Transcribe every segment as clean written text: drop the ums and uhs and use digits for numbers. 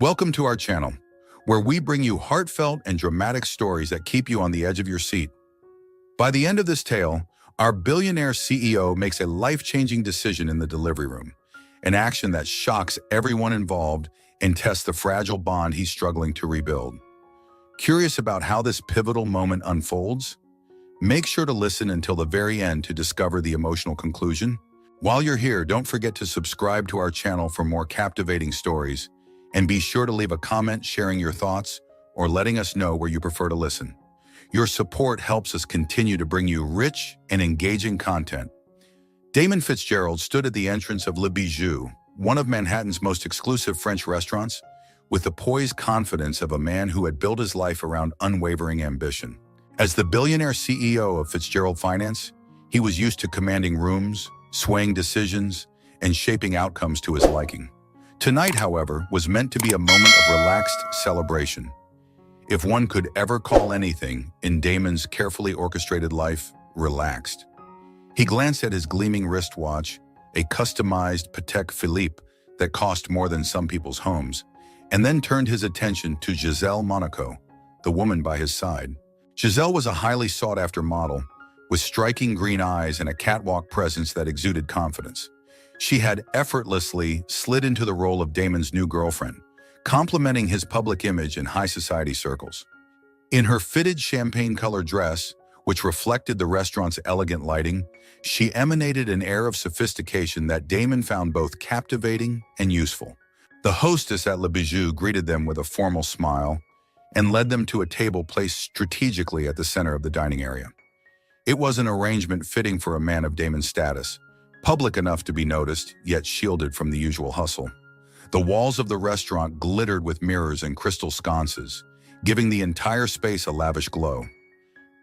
Welcome to our channel, where we bring you heartfelt and dramatic stories that keep you on the edge of your seat. By the end of this tale, our billionaire CEO makes a life-changing decision in the delivery room, an action that shocks everyone involved and tests the fragile bond he's struggling to rebuild. Curious about how this pivotal moment unfolds? Make sure to listen until the very end to discover the emotional conclusion. While you're here, don't forget to subscribe to our channel for more captivating stories, and be sure to leave a comment sharing your thoughts or letting us know where you prefer to listen. Your support helps us continue to bring you rich and engaging content. Damon Fitzgerald stood at the entrance of Le Bijou, one of Manhattan's most exclusive French restaurants, with the poised confidence of a man who had built his life around unwavering ambition. As the billionaire CEO of Fitzgerald Finance, he was used to commanding rooms, swaying decisions, and shaping outcomes to his liking. Tonight, however, was meant to be a moment of relaxed celebration. If one could ever call anything in Damon's carefully orchestrated life relaxed. He glanced at his gleaming wristwatch, a customized Patek Philippe that cost more than some people's homes, and then turned his attention to Giselle Monaco, the woman by his side. Giselle was a highly sought-after model, with striking green eyes and a catwalk presence that exuded confidence. She had effortlessly slid into the role of Damon's new girlfriend, complementing his public image in high society circles. In her fitted champagne-colored dress, which reflected the restaurant's elegant lighting, she emanated an air of sophistication that Damon found both captivating and useful. The hostess at Le Bijou greeted them with a formal smile and led them to a table placed strategically at the center of the dining area. It was an arrangement fitting for a man of Damon's status, public enough to be noticed, yet shielded from the usual hustle. The walls of the restaurant glittered with mirrors and crystal sconces, giving the entire space a lavish glow.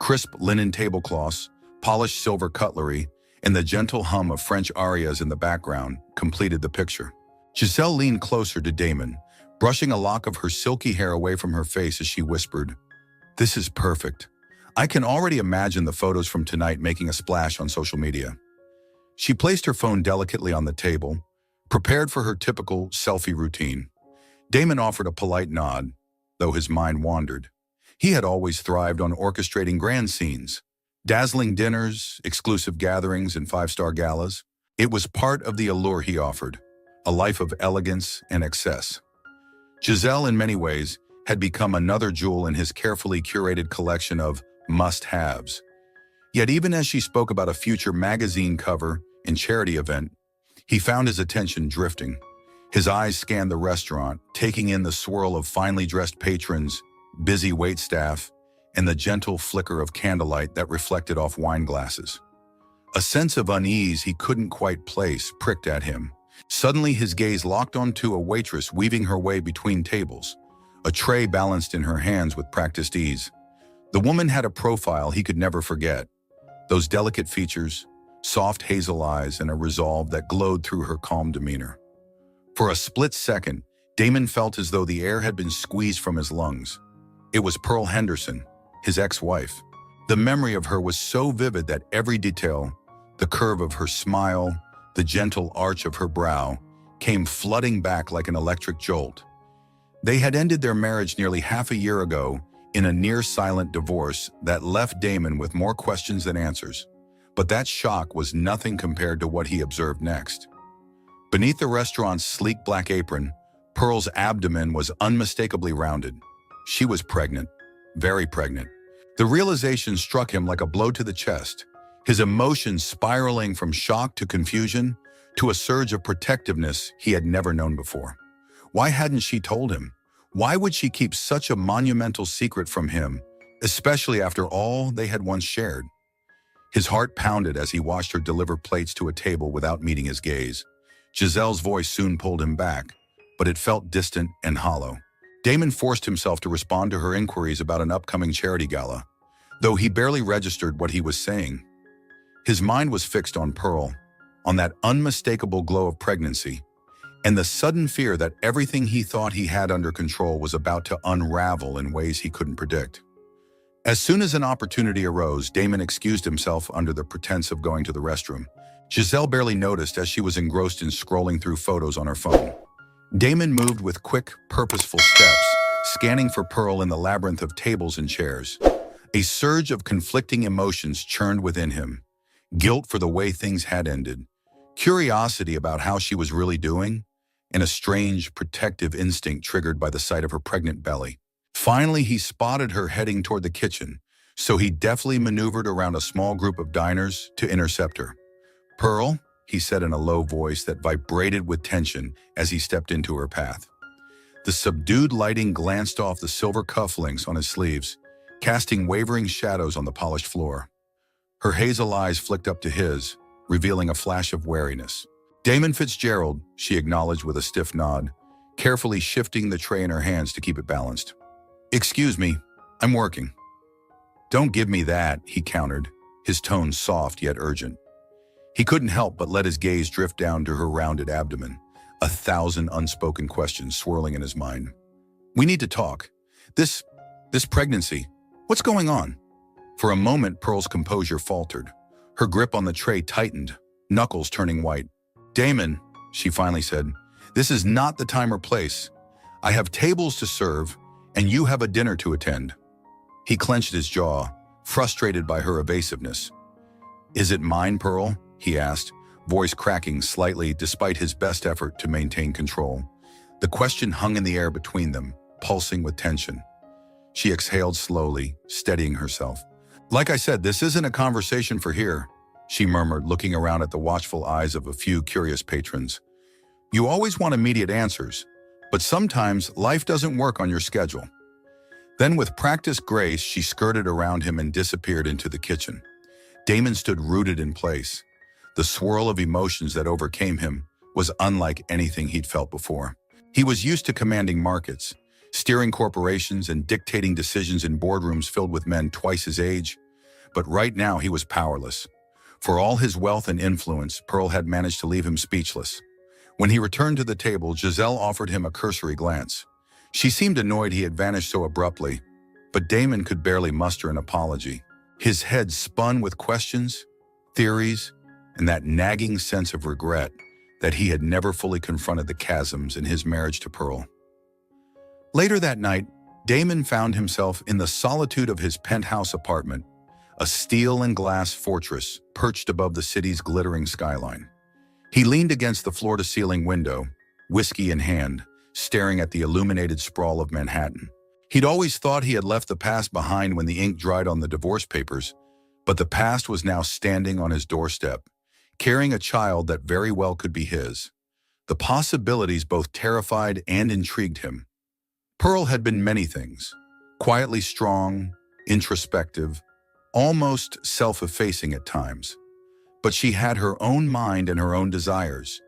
Crisp linen tablecloths, polished silver cutlery, and the gentle hum of French arias in the background completed the picture. Giselle leaned closer to Damon, brushing a lock of her silky hair away from her face as she whispered, "This is perfect. I can already imagine the photos from tonight making a splash on social media." She placed her phone delicately on the table, prepared for her typical selfie routine. Damon offered a polite nod, though his mind wandered. He had always thrived on orchestrating grand scenes, dazzling dinners, exclusive gatherings, and five-star galas. It was part of the allure he offered, a life of elegance and excess. Giselle, in many ways, had become another jewel in his carefully curated collection of must-haves. Yet even as she spoke about a future magazine cover and charity event, he found his attention drifting. His eyes scanned the restaurant, taking in the swirl of finely dressed patrons, busy waitstaff, and the gentle flicker of candlelight that reflected off wine glasses. A sense of unease he couldn't quite place pricked at him. Suddenly his gaze locked onto a waitress weaving her way between tables, a tray balanced in her hands with practiced ease. The woman had a profile he could never forget. Those delicate features, soft hazel eyes, and a resolve that glowed through her calm demeanor. For a split second, Damon felt as though the air had been squeezed from his lungs. It was Pearl Henderson, his ex-wife. The memory of her was so vivid that every detail, the curve of her smile, the gentle arch of her brow, came flooding back like an electric jolt. They had ended their marriage nearly half a year ago in a near-silent divorce that left Damon with more questions than answers. But that shock was nothing compared to what he observed next. Beneath the restaurant's sleek black apron, Pearl's abdomen was unmistakably rounded. She was pregnant, very pregnant. The realization struck him like a blow to the chest, his emotions spiraling from shock to confusion to a surge of protectiveness he had never known before. Why hadn't she told him? Why would she keep such a monumental secret from him, especially after all they had once shared? His heart pounded as he watched her deliver plates to a table without meeting his gaze. Giselle's voice soon pulled him back, but it felt distant and hollow. Damon forced himself to respond to her inquiries about an upcoming charity gala, though he barely registered what he was saying. His mind was fixed on Pearl, on that unmistakable glow of pregnancy, and the sudden fear that everything he thought he had under control was about to unravel in ways he couldn't predict. As soon as an opportunity arose, Damon excused himself under the pretense of going to the restroom. Giselle barely noticed as she was engrossed in scrolling through photos on her phone. Damon moved with quick, purposeful steps, scanning for Pearl in the labyrinth of tables and chairs. A surge of conflicting emotions churned within him. Guilt for the way things had ended, curiosity about how she was really doing, and a strange, protective instinct triggered by the sight of her pregnant belly. Finally, he spotted her heading toward the kitchen, so he deftly maneuvered around a small group of diners to intercept her. "Pearl," he said in a low voice that vibrated with tension as he stepped into her path. The subdued lighting glanced off the silver cufflinks on his sleeves, casting wavering shadows on the polished floor. Her hazel eyes flicked up to his, revealing a flash of wariness. "Damon Fitzgerald," she acknowledged with a stiff nod, carefully shifting the tray in her hands to keep it balanced. "Excuse me, I'm working." "Don't give me that," he countered, his tone soft yet urgent. He couldn't help but let his gaze drift down to her rounded abdomen, 1,000 unspoken questions swirling in his mind. "We need to talk. This pregnancy, what's going on?" For a moment, Pearl's composure faltered. Her grip on the tray tightened, knuckles turning white. "Damon," she finally said, "this is not the time or place. I have tables to serve, and you have a dinner to attend." He clenched his jaw, frustrated by her evasiveness. "Is it mine, Pearl?" he asked, voice cracking slightly despite his best effort to maintain control. The question hung in the air between them, pulsing with tension. She exhaled slowly, steadying herself. "Like I said, this isn't a conversation for here," she murmured, looking around at the watchful eyes of a few curious patrons. "You always want immediate answers, but sometimes life doesn't work on your schedule." Then with practiced grace, she skirted around him and disappeared into the kitchen. Damon stood rooted in place. The swirl of emotions that overcame him was unlike anything he'd felt before. He was used to commanding markets, steering corporations, and dictating decisions in boardrooms filled with men twice his age. But right now he was powerless. For all his wealth and influence, Pearl had managed to leave him speechless. When he returned to the table, Giselle offered him a cursory glance. She seemed annoyed he had vanished so abruptly, but Damon could barely muster an apology. His head spun with questions, theories, and that nagging sense of regret that he had never fully confronted the chasms in his marriage to Pearl. Later that night, Damon found himself in the solitude of his penthouse apartment, a steel and glass fortress perched above the city's glittering skyline. He leaned against the floor-to-ceiling window, whiskey in hand, staring at the illuminated sprawl of Manhattan. He'd always thought he had left the past behind when the ink dried on the divorce papers, but the past was now standing on his doorstep, carrying a child that very well could be his. The possibilities both terrified and intrigued him. Pearl had been many things: quietly strong, introspective, almost self-effacing at times. But she had her own mind and her own desires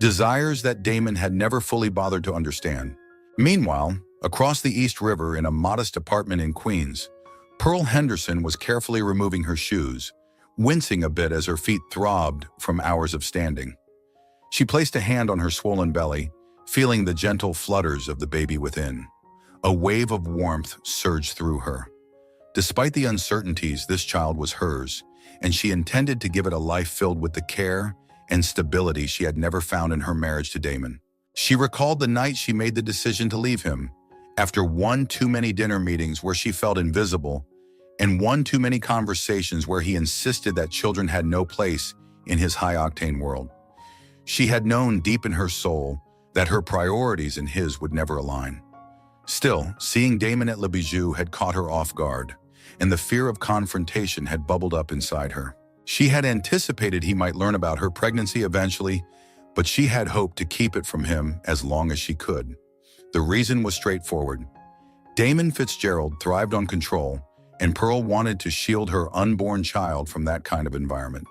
that Damon had never fully bothered to understand. Meanwhile, across the East River in a modest apartment in Queens, Pearl Henderson was carefully removing her shoes, wincing a bit as her feet throbbed from hours of standing. She placed a hand on her swollen belly, feeling the gentle flutters of the baby within. A wave of warmth surged through her. Despite the uncertainties, this child was hers, and she intended to give it a life filled with the care and stability she had never found in her marriage to Damon. She recalled the night she made the decision to leave him, after one too many dinner meetings where she felt invisible, and one too many conversations where he insisted that children had no place in his high-octane world. She had known deep in her soul that her priorities and his would never align. Still, seeing Damon at Le Bijou had caught her off guard, and the fear of confrontation had bubbled up inside her. She had anticipated he might learn about her pregnancy eventually, but she had hoped to keep it from him as long as she could. The reason was straightforward. Damon Fitzgerald thrived on control, and Pearl wanted to shield her unborn child from that kind of environment.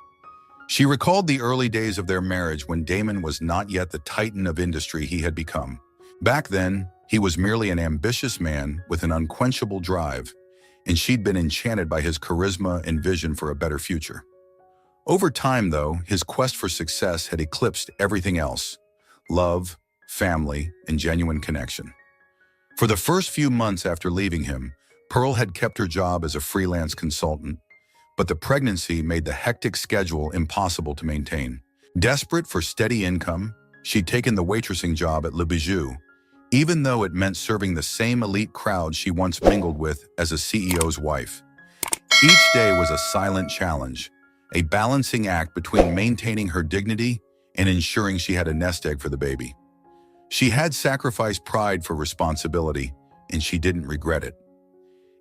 She recalled the early days of their marriage when Damon was not yet the titan of industry he had become. Back then, he was merely an ambitious man with an unquenchable drive, and she'd been enchanted by his charisma and vision for a better future. Over time, though, his quest for success had eclipsed everything else: love, family, and genuine connection. For the first few months after leaving him, Pearl had kept her job as a freelance consultant, but the pregnancy made the hectic schedule impossible to maintain. Desperate for steady income, She'd taken the waitressing job at Le Bijou, even though it meant serving the same elite crowd she once mingled with as a CEO's wife. Each day was a silent challenge, a balancing act between maintaining her dignity and ensuring she had a nest egg for the baby. She had sacrificed pride for responsibility, and she didn't regret it.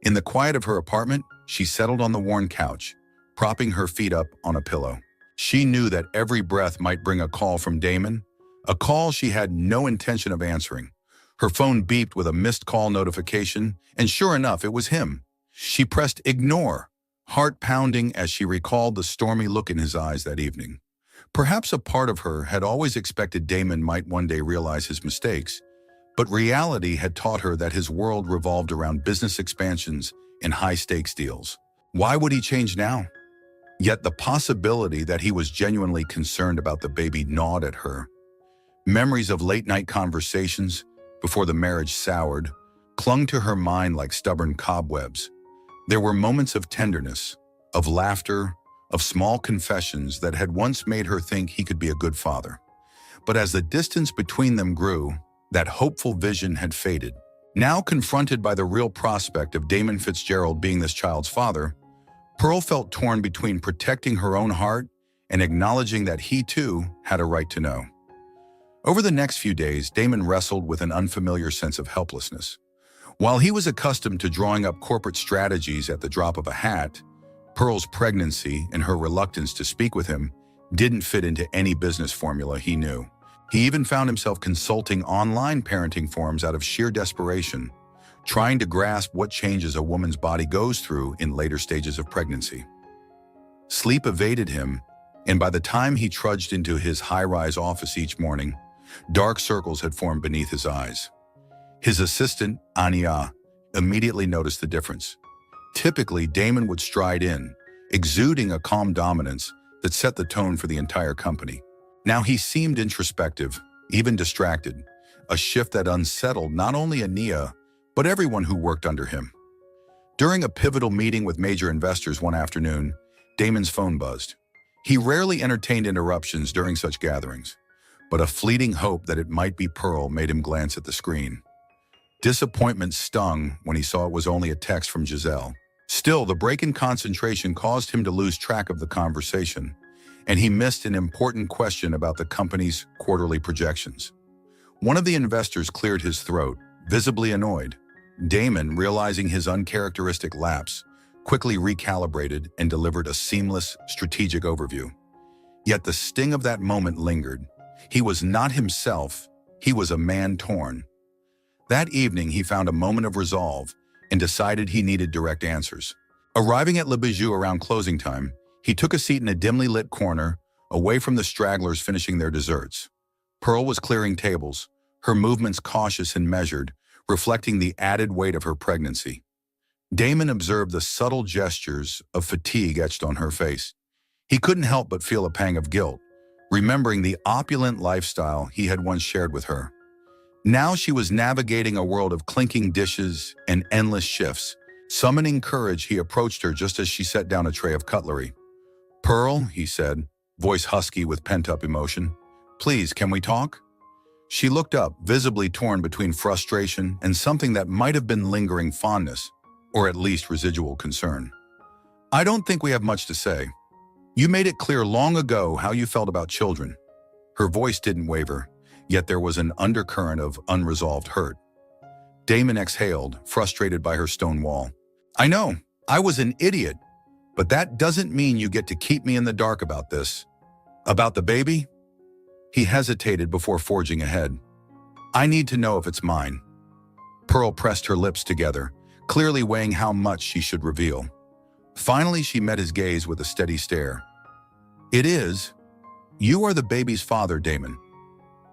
In the quiet of her apartment, she settled on the worn couch, propping her feet up on a pillow. She knew that every breath might bring a call from Damon, a call she had no intention of answering. Her phone beeped with a missed call notification, and sure enough, it was him. She pressed ignore, heart pounding as she recalled the stormy look in his eyes that evening. Perhaps a part of her had always expected Damon might one day realize his mistakes, but reality had taught her that his world revolved around business expansions and high-stakes deals. Why would he change now? Yet the possibility that he was genuinely concerned about the baby gnawed at her. Memories of late-night conversations before the marriage soured clung to her mind like stubborn cobwebs. There were moments of tenderness, of laughter, of small confessions that had once made her think he could be a good father. But as the distance between them grew, that hopeful vision had faded. Now confronted by the real prospect of Damon Fitzgerald being this child's father, Pearl felt torn between protecting her own heart and acknowledging that he too had a right to know. Over the next few days, Damon wrestled with an unfamiliar sense of helplessness. While he was accustomed to drawing up corporate strategies at the drop of a hat, Pearl's pregnancy and her reluctance to speak with him didn't fit into any business formula he knew. He even found himself consulting online parenting forums out of sheer desperation, trying to grasp what changes a woman's body goes through in later stages of pregnancy. Sleep evaded him, and by the time he trudged into his high-rise office each morning, dark circles had formed beneath his eyes. His assistant, Anya, immediately noticed the difference. Typically, Damon would stride in, exuding a calm dominance that set the tone for the entire company. Now he seemed introspective, even distracted, a shift that unsettled not only Anya, but everyone who worked under him. During a pivotal meeting with major investors one afternoon, Damon's phone buzzed. He rarely entertained interruptions during such gatherings, but a fleeting hope that it might be Pearl made him glance at the screen. Disappointment stung when he saw it was only a text from Giselle. Still, the break in concentration caused him to lose track of the conversation, and he missed an important question about the company's quarterly projections. One of the investors cleared his throat, visibly annoyed. Damon, realizing his uncharacteristic lapse, quickly recalibrated and delivered a seamless, strategic overview. Yet the sting of that moment lingered. He was not himself, he was a man torn. That evening, he found a moment of resolve and decided he needed direct answers. Arriving at Le Bijou around closing time, he took a seat in a dimly lit corner, away from the stragglers finishing their desserts. Pearl was clearing tables, her movements cautious and measured, reflecting the added weight of her pregnancy. Damon observed the subtle gestures of fatigue etched on her face. He couldn't help but feel a pang of guilt, remembering the opulent lifestyle he had once shared with her. Now she was navigating a world of clinking dishes and endless shifts. Summoning courage, he approached her just as she set down a tray of cutlery. "Pearl," he said, voice husky with pent-up emotion, "please, can we talk?" She looked up, visibly torn between frustration and something that might have been lingering fondness, or at least residual concern. "I don't think we have much to say. You made it clear long ago how you felt about children." Her voice didn't waver, yet there was an undercurrent of unresolved hurt. Damon exhaled, frustrated by her stone wall. "I know, I was an idiot, but that doesn't mean you get to keep me in the dark about this." "About the baby?" He hesitated before forging ahead. "I need to know if it's mine." Pearl pressed her lips together, clearly weighing how much she should reveal. Finally, she met his gaze with a steady stare. "It is. You are the baby's father, Damon.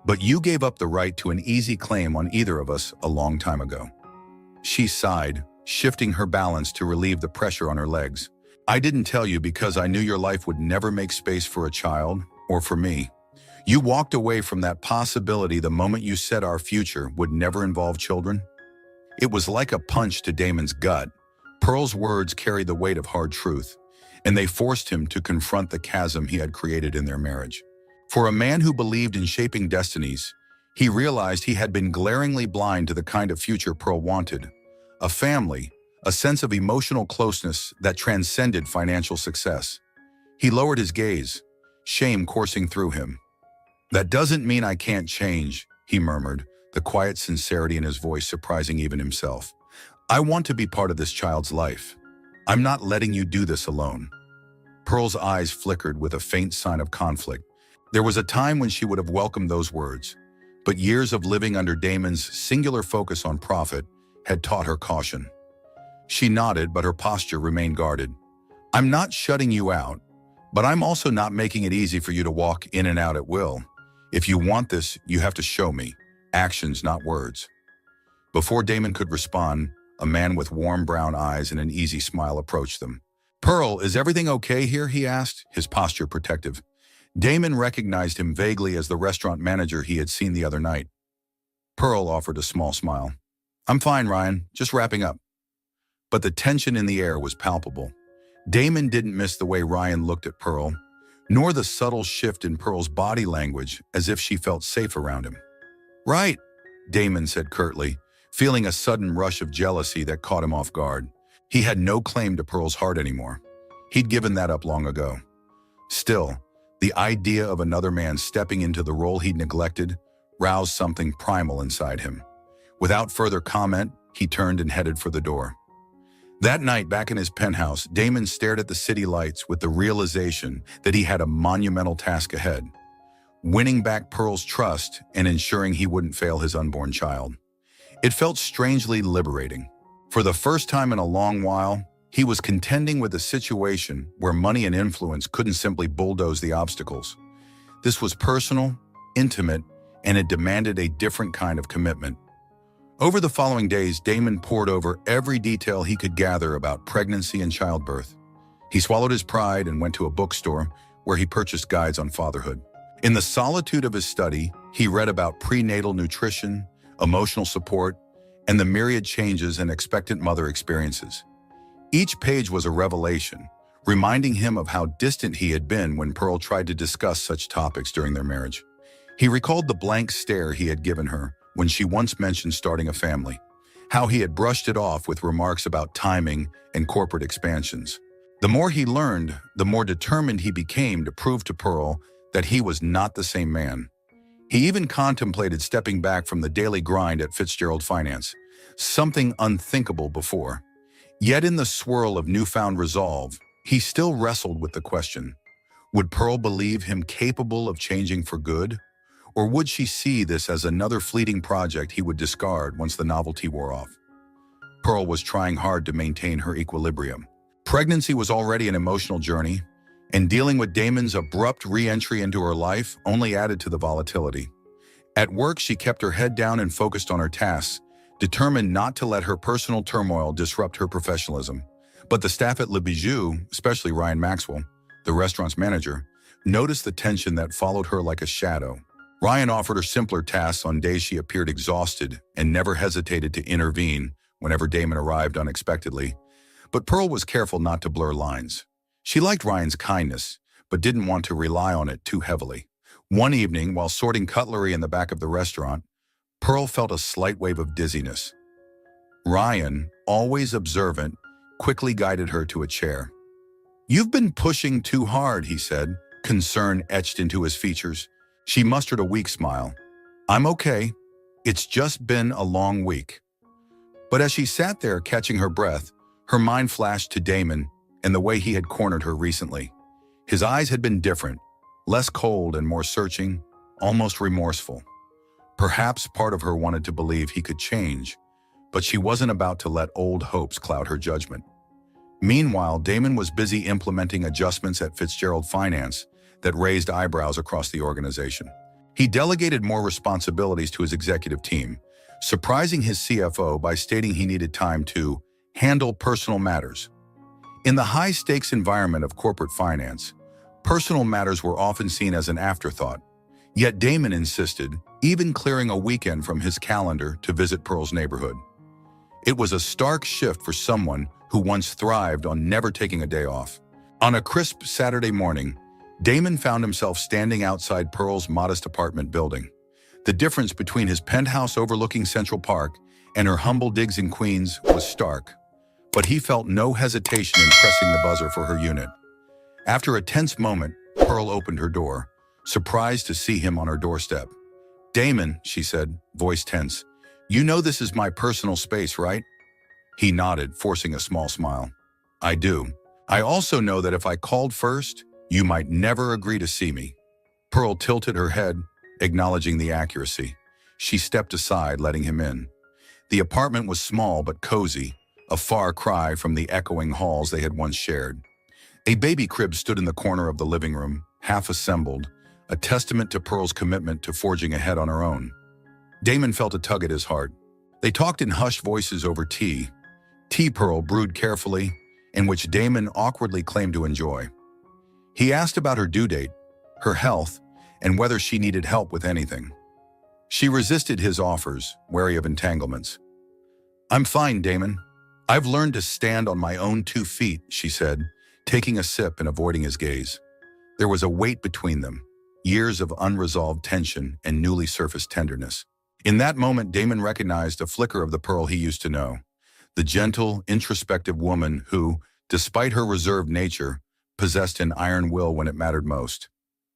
But you gave up the right to an easy claim on either of us a long time ago." She sighed, shifting her balance to relieve the pressure on her legs. "I didn't tell you because I knew your life would never make space for a child, or for me. You walked away from that possibility the moment you said our future would never involve children." It was like a punch to Damon's gut. Pearl's words carried the weight of hard truth, and they forced him to confront the chasm he had created in their marriage. For a man who believed in shaping destinies, he realized he had been glaringly blind to the kind of future Pearl wanted. A family, a sense of emotional closeness that transcended financial success. He lowered his gaze, shame coursing through him. "That doesn't mean I can't change," he murmured, the quiet sincerity in his voice surprising even himself. "I want to be part of this child's life. I'm not letting you do this alone." Pearl's eyes flickered with a faint sign of conflict. There was a time when she would have welcomed those words, but years of living under Damon's singular focus on profit had taught her caution. She nodded, but her posture remained guarded. "I'm not shutting you out, but I'm also not making it easy for you to walk in and out at will. If you want this, you have to show me. Actions, not words." Before Damon could respond, a man with warm brown eyes and an easy smile approached them. "Pearl, is everything okay here?" he asked, his posture protective. Damon recognized him vaguely as the restaurant manager he had seen the other night. Pearl offered a small smile. "I'm fine, Ryan, just wrapping up." But the tension in the air was palpable. Damon didn't miss the way Ryan looked at Pearl, nor the subtle shift in Pearl's body language as if she felt safe around him. "Right," Damon said curtly, feeling a sudden rush of jealousy that caught him off guard. He had no claim to Pearl's heart anymore. He'd given that up long ago. Still, the idea of another man stepping into the role he'd neglected roused something primal inside him. Without further comment, he turned and headed for the door. That night, back in his penthouse, Damon stared at the city lights with the realization that he had a monumental task ahead: winning back Pearl's trust and ensuring he wouldn't fail his unborn child. It felt strangely liberating. For the first time in a long while, he was contending with a situation where money and influence couldn't simply bulldoze the obstacles. This was personal, intimate, and it demanded a different kind of commitment. Over the following days, Damon pored over every detail he could gather about pregnancy and childbirth. He swallowed his pride and went to a bookstore where he purchased guides on fatherhood. In the solitude of his study, he read about prenatal nutrition, emotional support, and the myriad changes an expectant mother experiences. Each page was a revelation, reminding him of how distant he had been when Pearl tried to discuss such topics during their marriage. He recalled the blank stare he had given her when she once mentioned starting a family, how he had brushed it off with remarks about timing and corporate expansions. The more he learned, the more determined he became to prove to Pearl that he was not the same man. He even contemplated stepping back from the daily grind at Fitzgerald Finance, something unthinkable before. Yet in the swirl of newfound resolve, he still wrestled with the question: would Pearl believe him capable of changing for good? Or would she see this as another fleeting project he would discard once the novelty wore off? Pearl was trying hard to maintain her equilibrium. Pregnancy was already an emotional journey, and dealing with Damon's abrupt re-entry into her life only added to the volatility. At work, she kept her head down and focused on her tasks, determined not to let her personal turmoil disrupt her professionalism. But the staff at Le Bijou, especially Ryan Maxwell, the restaurant's manager, noticed the tension that followed her like a shadow. Ryan offered her simpler tasks on days she appeared exhausted and never hesitated to intervene whenever Damon arrived unexpectedly. But Pearl was careful not to blur lines. She liked Ryan's kindness, but didn't want to rely on it too heavily. One evening, while sorting cutlery in the back of the restaurant, Pearl felt a slight wave of dizziness. Ryan, always observant, quickly guided her to a chair. "You've been pushing too hard," he said, concern etched into his features. She mustered a weak smile. "I'm okay. It's just been a long week." But as she sat there catching her breath, her mind flashed to Damon and the way he had cornered her recently. His eyes had been different, less cold and more searching, almost remorseful. Perhaps part of her wanted to believe he could change, but she wasn't about to let old hopes cloud her judgment. Meanwhile, Damon was busy implementing adjustments at Fitzgerald Finance that raised eyebrows across the organization. He delegated more responsibilities to his executive team, surprising his CFO by stating he needed time to handle personal matters. In the high-stakes environment of corporate finance, personal matters were often seen as an afterthought. Yet Damon insisted, even clearing a weekend from his calendar to visit Pearl's neighborhood. It was a stark shift for someone who once thrived on never taking a day off. On a crisp Saturday morning, Damon found himself standing outside Pearl's modest apartment building. The difference between his penthouse overlooking Central Park and her humble digs in Queens was stark, but he felt no hesitation in pressing the buzzer for her unit. After a tense moment, Pearl opened her door, surprised to see him on her doorstep. "Damon," she said, voice tense, "you know this is my personal space, right?" He nodded, forcing a small smile. "I do. I also know that if I called first, you might never agree to see me." Pearl tilted her head, acknowledging the accuracy. She stepped aside, letting him in. The apartment was small but cozy, a far cry from the echoing halls they had once shared. A baby crib stood in the corner of the living room, half assembled, a testament to Pearl's commitment to forging ahead on her own. Damon felt a tug at his heart. They talked in hushed voices over tea Pearl brewed carefully, in which Damon awkwardly claimed to enjoy. He asked about her due date, her health, and whether she needed help with anything. She resisted his offers, wary of entanglements. "I'm fine, Damon. I've learned to stand on my own 2 feet," she said, taking a sip and avoiding his gaze. There was a weight between them, years of unresolved tension and newly surfaced tenderness. In that moment, Damon recognized a flicker of the Pearl he used to know, the gentle, introspective woman who, despite her reserved nature, possessed an iron will when it mattered most.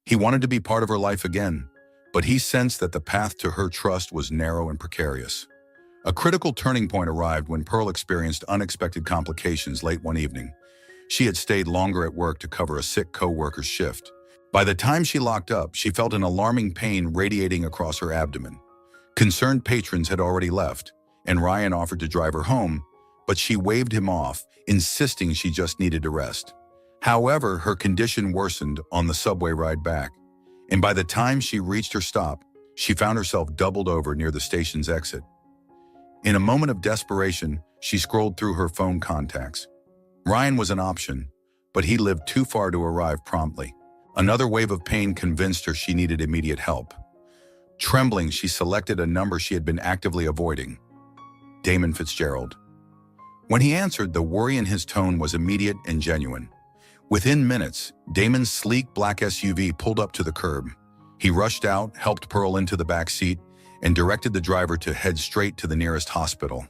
He wanted to be part of her life again, but he sensed that the path to her trust was narrow and precarious. A critical turning point arrived when Pearl experienced unexpected complications late one evening. She had stayed longer at work to cover a sick co-worker's shift. By the time she locked up, she felt an alarming pain radiating across her abdomen. Concerned patrons had already left, and Ryan offered to drive her home, but she waved him off, insisting she just needed to rest. However, her condition worsened on the subway ride back, and by the time she reached her stop, she found herself doubled over near the station's exit. In a moment of desperation, she scrolled through her phone contacts. Ryan was an option, but he lived too far to arrive promptly. Another wave of pain convinced her she needed immediate help. Trembling, she selected a number she had been actively avoiding. Damon Fitzgerald. When he answered, the worry in his tone was immediate and genuine. Within minutes, Damon's sleek black SUV pulled up to the curb. He rushed out, helped Pearl into the back seat, and directed the driver to head straight to the nearest hospital.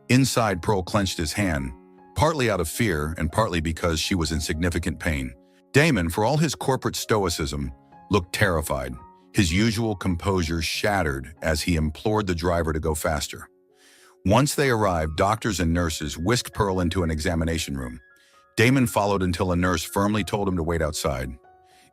Inside, Pearl clenched his hand, partly out of fear and partly because she was in significant pain. Damon, for all his corporate stoicism, looked terrified, his usual composure shattered as he implored the driver to go faster. Once they arrived, doctors and nurses whisked Pearl into an examination room. Damon followed until a nurse firmly told him to wait outside.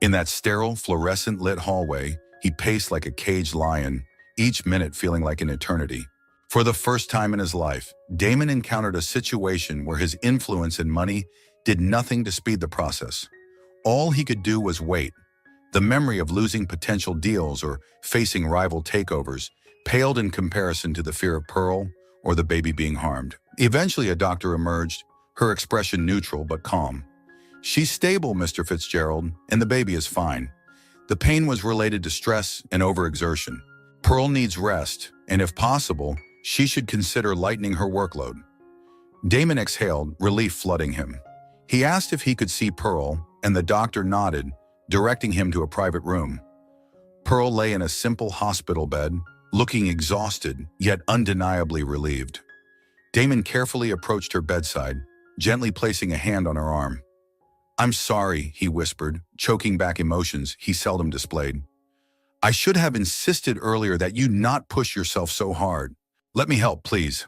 In that sterile, fluorescent-lit hallway, he paced like a caged lion, each minute feeling like an eternity. For the first time in his life, Damon encountered a situation where his influence and money did nothing to speed the process. All he could do was wait. The memory of losing potential deals or facing rival takeovers paled in comparison to the fear of Pearl or the baby being harmed. Eventually, a doctor emerged, her expression neutral but calm. "She's stable, Mr. Fitzgerald, and the baby is fine. The pain was related to stress and overexertion. Pearl needs rest, and if possible, she should consider lightening her workload." Damon exhaled, relief flooding him. He asked if he could see Pearl, and the doctor nodded, directing him to a private room. Pearl lay in a simple hospital bed, looking exhausted, yet undeniably relieved. Damon carefully approached her bedside, gently placing a hand on her arm. "I'm sorry," he whispered, choking back emotions he seldom displayed. "I should have insisted earlier that you not push yourself so hard. Let me help, please."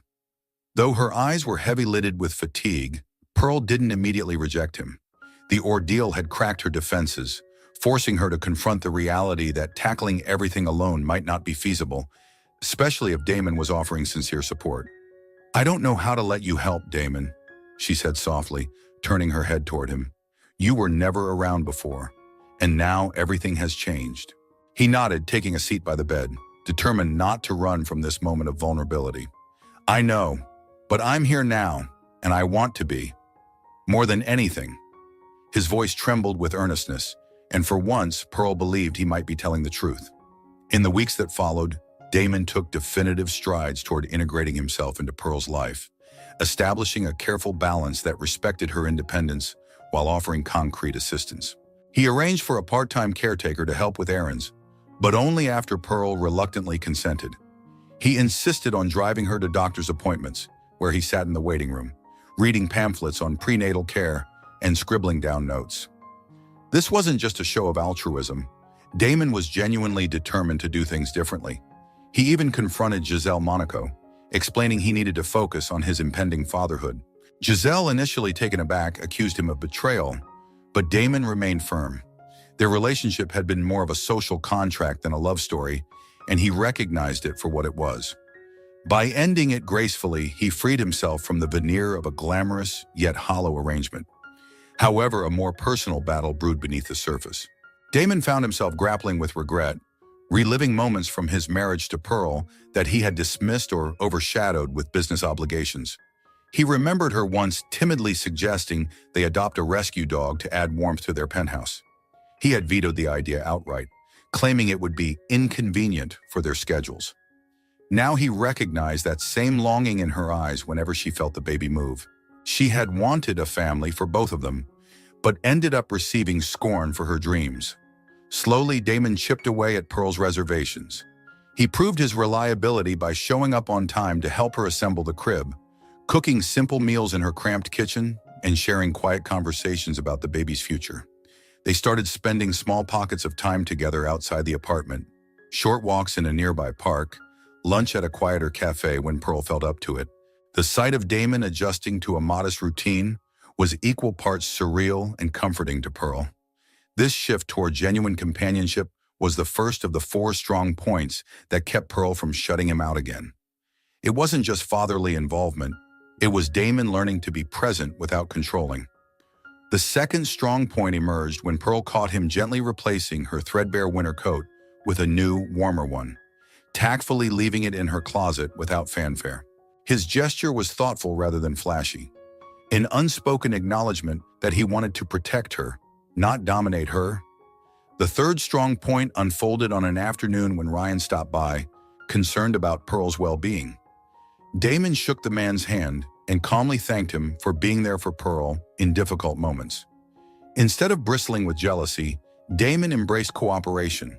Though her eyes were heavy-lidded with fatigue, Pearl didn't immediately reject him. The ordeal had cracked her defenses, forcing her to confront the reality that tackling everything alone might not be feasible, especially if Damon was offering sincere support. "I don't know how to let you help, Damon," she said softly, turning her head toward him. "You were never around before, and now everything has changed." He nodded, taking a seat by the bed, determined not to run from this moment of vulnerability. "I know, but I'm here now, and I want to be. More than anything." His voice trembled with earnestness, and for once, Pearl believed he might be telling the truth. In the weeks that followed, Damon took definitive strides toward integrating himself into Pearl's life, establishing a careful balance that respected her independence while offering concrete assistance. He arranged for a part-time caretaker to help with errands, but only after Pearl reluctantly consented. He insisted on driving her to doctor's appointments, where he sat in the waiting room, reading pamphlets on prenatal care and scribbling down notes. This wasn't just a show of altruism. Damon was genuinely determined to do things differently. He even confronted Giselle Monaco, explaining he needed to focus on his impending fatherhood. Giselle, initially taken aback, accused him of betrayal, but Damon remained firm. Their relationship had been more of a social contract than a love story, and he recognized it for what it was. By ending it gracefully, he freed himself from the veneer of a glamorous yet hollow arrangement. However, a more personal battle brewed beneath the surface. Damon found himself grappling with regret, reliving moments from his marriage to Pearl that he had dismissed or overshadowed with business obligations. He remembered her once timidly suggesting they adopt a rescue dog to add warmth to their penthouse. He had vetoed the idea outright, claiming it would be inconvenient for their schedules. Now he recognized that same longing in her eyes whenever she felt the baby move. She had wanted a family for both of them, but ended up receiving scorn for her dreams. Slowly, Damon chipped away at Pearl's reservations. He proved his reliability by showing up on time to help her assemble the crib, cooking simple meals in her cramped kitchen, and sharing quiet conversations about the baby's future. They started spending small pockets of time together outside the apartment, short walks in a nearby park, lunch at a quieter cafe when Pearl felt up to it. The sight of Damon adjusting to a modest routine was equal parts surreal and comforting to Pearl. This shift toward genuine companionship was the first of the 4 strong points that kept Pearl from shutting him out again. It wasn't just fatherly involvement, it was Damon learning to be present without controlling. The second strong point emerged when Pearl caught him gently replacing her threadbare winter coat with a new, warmer one, tactfully leaving it in her closet without fanfare. His gesture was thoughtful rather than flashy, an unspoken acknowledgement that he wanted to protect her, not dominate her. The third strong point unfolded on an afternoon when Ryan stopped by, concerned about Pearl's well-being. Damon shook the man's hand and calmly thanked him for being there for Pearl in difficult moments. Instead of bristling with jealousy, Damon embraced cooperation,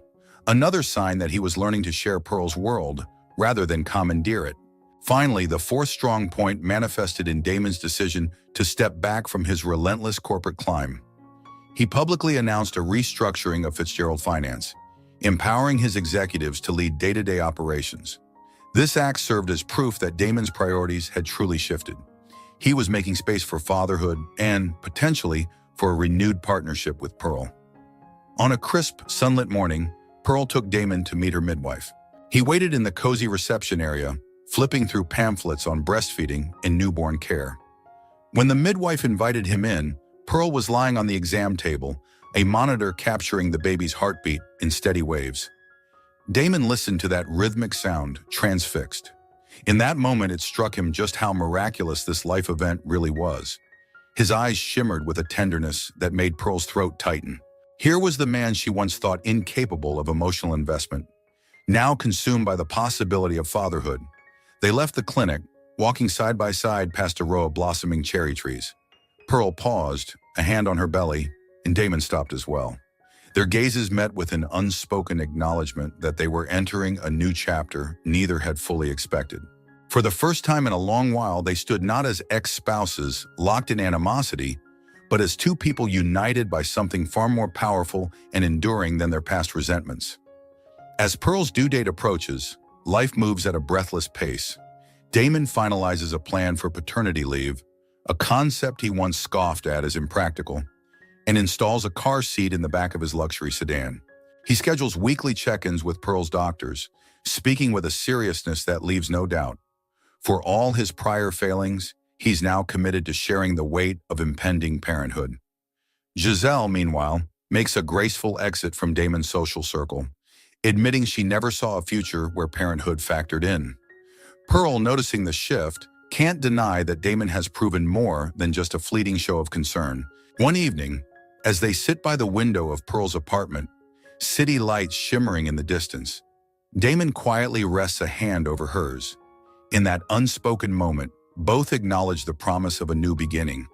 another sign that he was learning to share Pearl's world rather than commandeer it. Finally, the 4th strong point manifested in Damon's decision to step back from his relentless corporate climb. He publicly announced a restructuring of Fitzgerald Finance, empowering his executives to lead day-to-day operations. This act served as proof that Damon's priorities had truly shifted. He was making space for fatherhood and, potentially, for a renewed partnership with Pearl. On a crisp, sunlit morning, Pearl took Damon to meet her midwife. He waited in the cozy reception area, flipping through pamphlets on breastfeeding and newborn care. When the midwife invited him in, Pearl was lying on the exam table, a monitor capturing the baby's heartbeat in steady waves. Damon listened to that rhythmic sound, transfixed. In that moment, it struck him just how miraculous this life event really was. His eyes shimmered with a tenderness that made Pearl's throat tighten. Here was the man she once thought incapable of emotional investment, now consumed by the possibility of fatherhood. They left the clinic, walking side by side past a row of blossoming cherry trees. Pearl paused, a hand on her belly, and Damon stopped as well. Their gazes met with an unspoken acknowledgement that they were entering a new chapter neither had fully expected. For the first time in a long while, they stood not as ex-spouses locked in animosity, but as 2 people united by something far more powerful and enduring than their past resentments. As Pearl's due date approaches, life moves at a breathless pace. Damon finalizes a plan for paternity leave, a concept he once scoffed at as impractical, and installs a car seat in the back of his luxury sedan. He schedules weekly check-ins with Pearl's doctors, speaking with a seriousness that leaves no doubt. For all his prior failings, he's now committed to sharing the weight of impending parenthood. Giselle, meanwhile, makes a graceful exit from Damon's social circle, admitting she never saw a future where parenthood factored in. Pearl, noticing the shift, can't deny that Damon has proven more than just a fleeting show of concern. One evening, as they sit by the window of Pearl's apartment, city lights shimmering in the distance, Damon quietly rests a hand over hers. In that unspoken moment, both acknowledge the promise of a new beginning,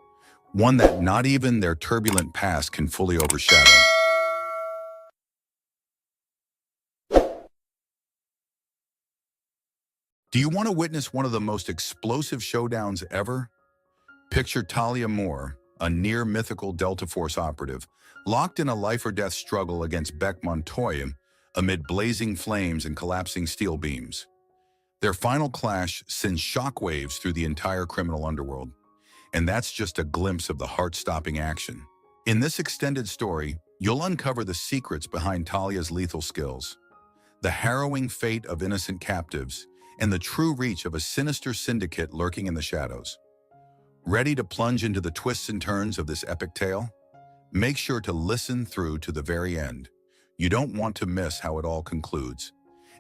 one that not even their turbulent past can fully overshadow. Do you want to witness one of the most explosive showdowns ever? Picture Talia Moore, a near-mythical Delta Force operative, locked in a life-or-death struggle against Beck Montoya amid blazing flames and collapsing steel beams. Their final clash sends shockwaves through the entire criminal underworld, and that's just a glimpse of the heart-stopping action. In this extended story, you'll uncover the secrets behind Talia's lethal skills, the harrowing fate of innocent captives, and the true reach of a sinister syndicate lurking in the shadows. Ready to plunge into the twists and turns of this epic tale? Make sure to listen through to the very end. You don't want to miss how it all concludes.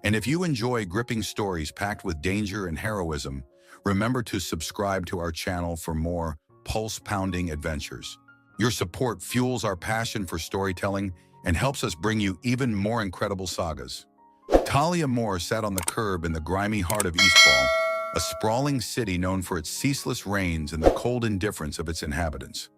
And if you enjoy gripping stories packed with danger and heroism, remember to subscribe to our channel for more pulse-pounding adventures. Your support fuels our passion for storytelling and helps us bring you even more incredible sagas. Talia Moore sat on the curb in the grimy heart of Eastfall, a sprawling city known for its ceaseless rains and the cold indifference of its inhabitants.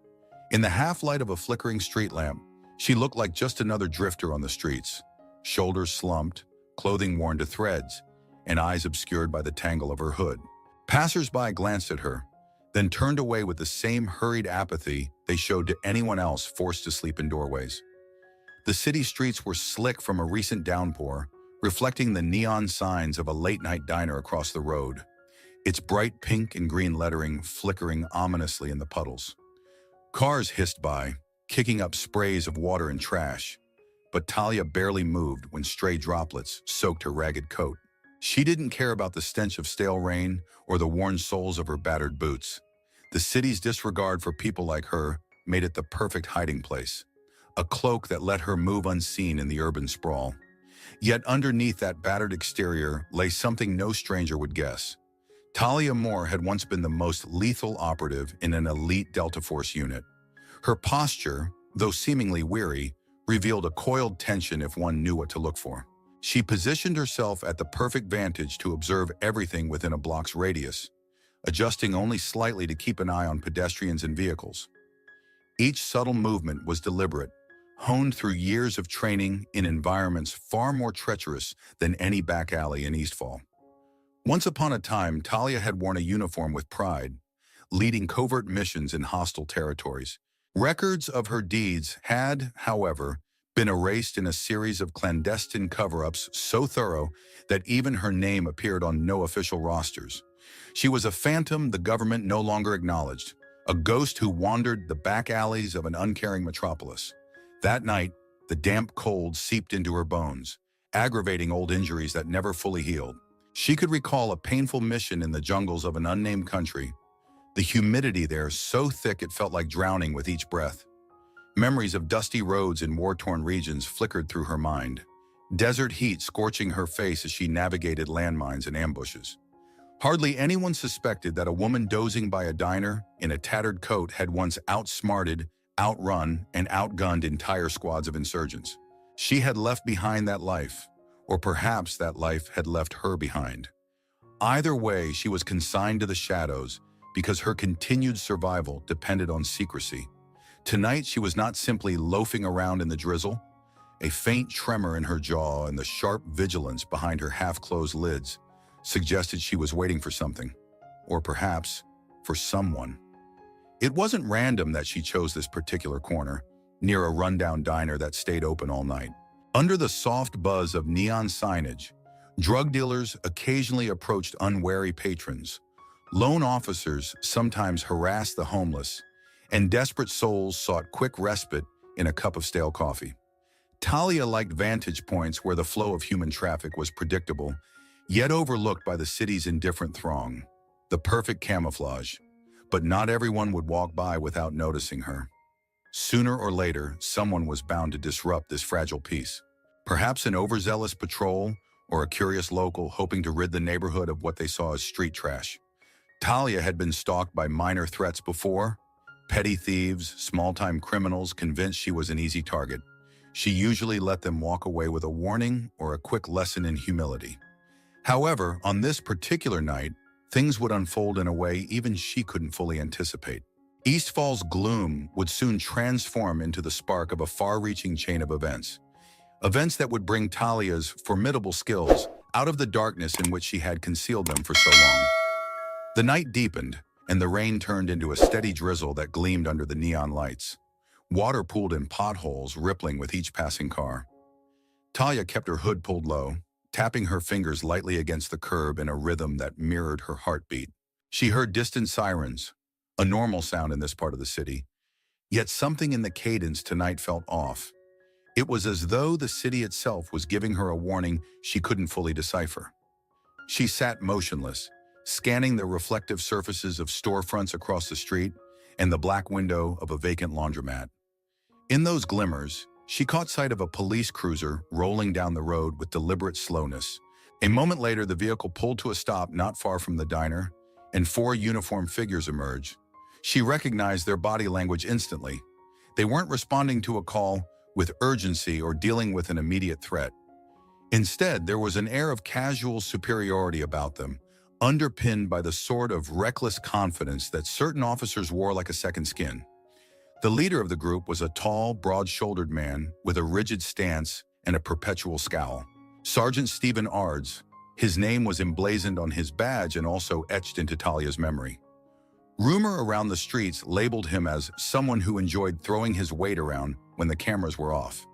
In the half-light of a flickering street lamp, she looked like just another drifter on the streets, shoulders slumped, clothing worn to threads, and eyes obscured by the tangle of her hood. Passers-by glanced at her, then turned away with the same hurried apathy they showed to anyone else forced to sleep in doorways. The city streets were slick from a recent downpour, reflecting the neon signs of a late-night diner across the road, its bright pink and green lettering flickering ominously in the puddles. Cars hissed by, kicking up sprays of water and trash, but Talia barely moved when stray droplets soaked her ragged coat. She didn't care about the stench of stale rain or the worn soles of her battered boots. The city's disregard for people like her made it the perfect hiding place, a cloak that let her move unseen in the urban sprawl. Yet underneath that battered exterior lay something no stranger would guess. Talia Moore had once been the most lethal operative in an elite Delta Force unit. Her posture, though seemingly weary, revealed a coiled tension if one knew what to look for. She positioned herself at the perfect vantage to observe everything within a block's radius, adjusting only slightly to keep an eye on pedestrians and vehicles. Each subtle movement was deliberate, honed through years of training in environments far more treacherous than any back alley in Eastfall. Once upon a time, Talia had worn a uniform with pride, leading covert missions in hostile territories. Records of her deeds had, however, been erased in a series of clandestine cover-ups so thorough that even her name appeared on no official rosters. She was a phantom the government no longer acknowledged, a ghost who wandered the back alleys of an uncaring metropolis. That night, the damp cold seeped into her bones, aggravating old injuries that never fully healed. She could recall a painful mission in the jungles of an unnamed country, the humidity there so thick it felt like drowning with each breath. Memories of dusty roads in war-torn regions flickered through her mind, desert heat scorching her face as she navigated landmines and ambushes. Hardly anyone suspected that a woman dozing by a diner in a tattered coat had once outsmarted, outrun, and outgunned entire squads of insurgents. She had left behind that life, or perhaps that life had left her behind. Either way, she was consigned to the shadows because her continued survival depended on secrecy. Tonight, she was not simply loafing around in the drizzle. A faint tremor in her jaw and the sharp vigilance behind her half-closed lids suggested she was waiting for something, or perhaps for someone. It wasn't random that she chose this particular corner, near a rundown diner that stayed open all night. Under the soft buzz of neon signage, drug dealers occasionally approached unwary patrons. Lone officers sometimes harassed the homeless, and desperate souls sought quick respite in a cup of stale coffee. Talia liked vantage points where the flow of human traffic was predictable, yet overlooked by the city's indifferent throng. The perfect camouflage, but not everyone would walk by without noticing her. Sooner or later, someone was bound to disrupt this fragile peace. Perhaps an overzealous patrol or a curious local hoping to rid the neighborhood of what they saw as street trash. Talia had been stalked by minor threats before. Petty thieves, small-time criminals convinced she was an easy target. She usually let them walk away with a warning or a quick lesson in humility. However, on this particular night, things would unfold in a way even she couldn't fully anticipate. Eastfall's gloom would soon transform into the spark of a far-reaching chain of events. Events that would bring Talia's formidable skills out of the darkness in which she had concealed them for so long. The night deepened, and the rain turned into a steady drizzle that gleamed under the neon lights. Water pooled in potholes, rippling with each passing car. Talia kept her hood pulled low, tapping her fingers lightly against the curb in a rhythm that mirrored her heartbeat. She heard distant sirens, a normal sound in this part of the city, yet something in the cadence tonight felt off. It was as though the city itself was giving her a warning she couldn't fully decipher. She sat motionless, scanning the reflective surfaces of storefronts across the street and the black window of a vacant laundromat. In those glimmers, she caught sight of a police cruiser rolling down the road with deliberate slowness. A moment later, the vehicle pulled to a stop not far from the diner, and four uniformed figures emerged. She recognized their body language instantly. They weren't responding to a call with urgency or dealing with an immediate threat. Instead, there was an air of casual superiority about them, underpinned by the sort of reckless confidence that certain officers wore like a second skin. The leader of the group was a tall, broad-shouldered man with a rigid stance and a perpetual scowl. Sergeant Stephen Ards. His name was emblazoned on his badge and also etched into Talia's memory. Rumor around the streets labeled him as someone who enjoyed throwing his weight around when the cameras were off.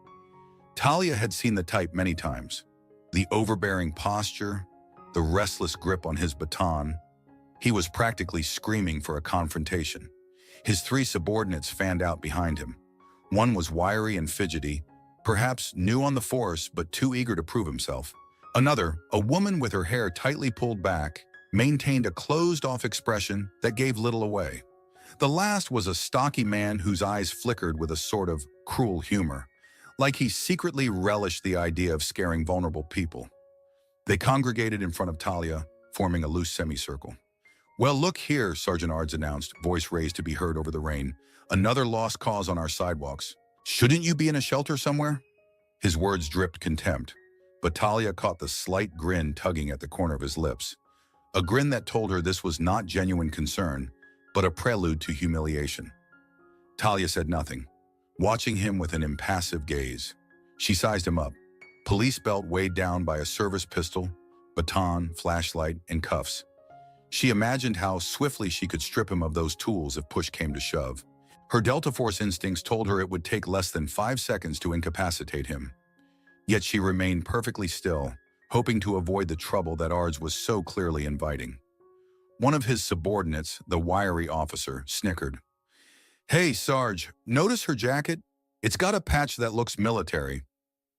Talia had seen the type many times. The overbearing posture, the restless grip on his baton. He was practically screaming for a confrontation. His three subordinates fanned out behind him. One was wiry and fidgety, perhaps new on the force but too eager to prove himself. Another, a woman with her hair tightly pulled back, maintained a closed-off expression that gave little away. The last was a stocky man whose eyes flickered with a sort of cruel humor, like he secretly relished the idea of scaring vulnerable people. They congregated in front of Talia, forming a loose semicircle. "Well, look here," Sergeant Ards announced, voice raised to be heard over the rain. "Another lost cause on our sidewalks. Shouldn't you be in a shelter somewhere?" His words dripped contempt, but Talia caught the slight grin tugging at the corner of his lips. A grin that told her this was not genuine concern, but a prelude to humiliation. Talia said nothing, watching him with an impassive gaze. She sized him up. Police belt weighed down by a service pistol, baton, flashlight, and cuffs. She imagined how swiftly she could strip him of those tools if push came to shove. Her Delta Force instincts told her it would take less than 5 seconds to incapacitate him. Yet she remained perfectly still, hoping to avoid the trouble that Ards was so clearly inviting. One of his subordinates, the wiry officer, snickered. "Hey, Sarge, notice her jacket? It's got a patch that looks military."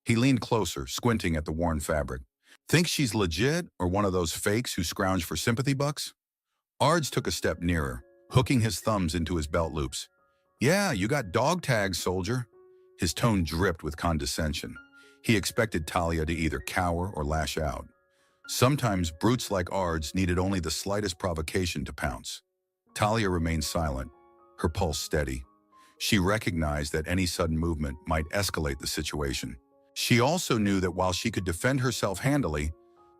He leaned closer, squinting at the worn fabric. "Think she's legit or one of those fakes who scrounge for sympathy bucks?" Ards took a step nearer, hooking his thumbs into his belt loops. "Yeah, you got dog tags, soldier." His tone dripped with condescension. He expected Talia to either cower or lash out. Sometimes brutes like Ards needed only the slightest provocation to pounce. Talia remained silent, her pulse steady. She recognized that any sudden movement might escalate the situation. She also knew that while she could defend herself handily,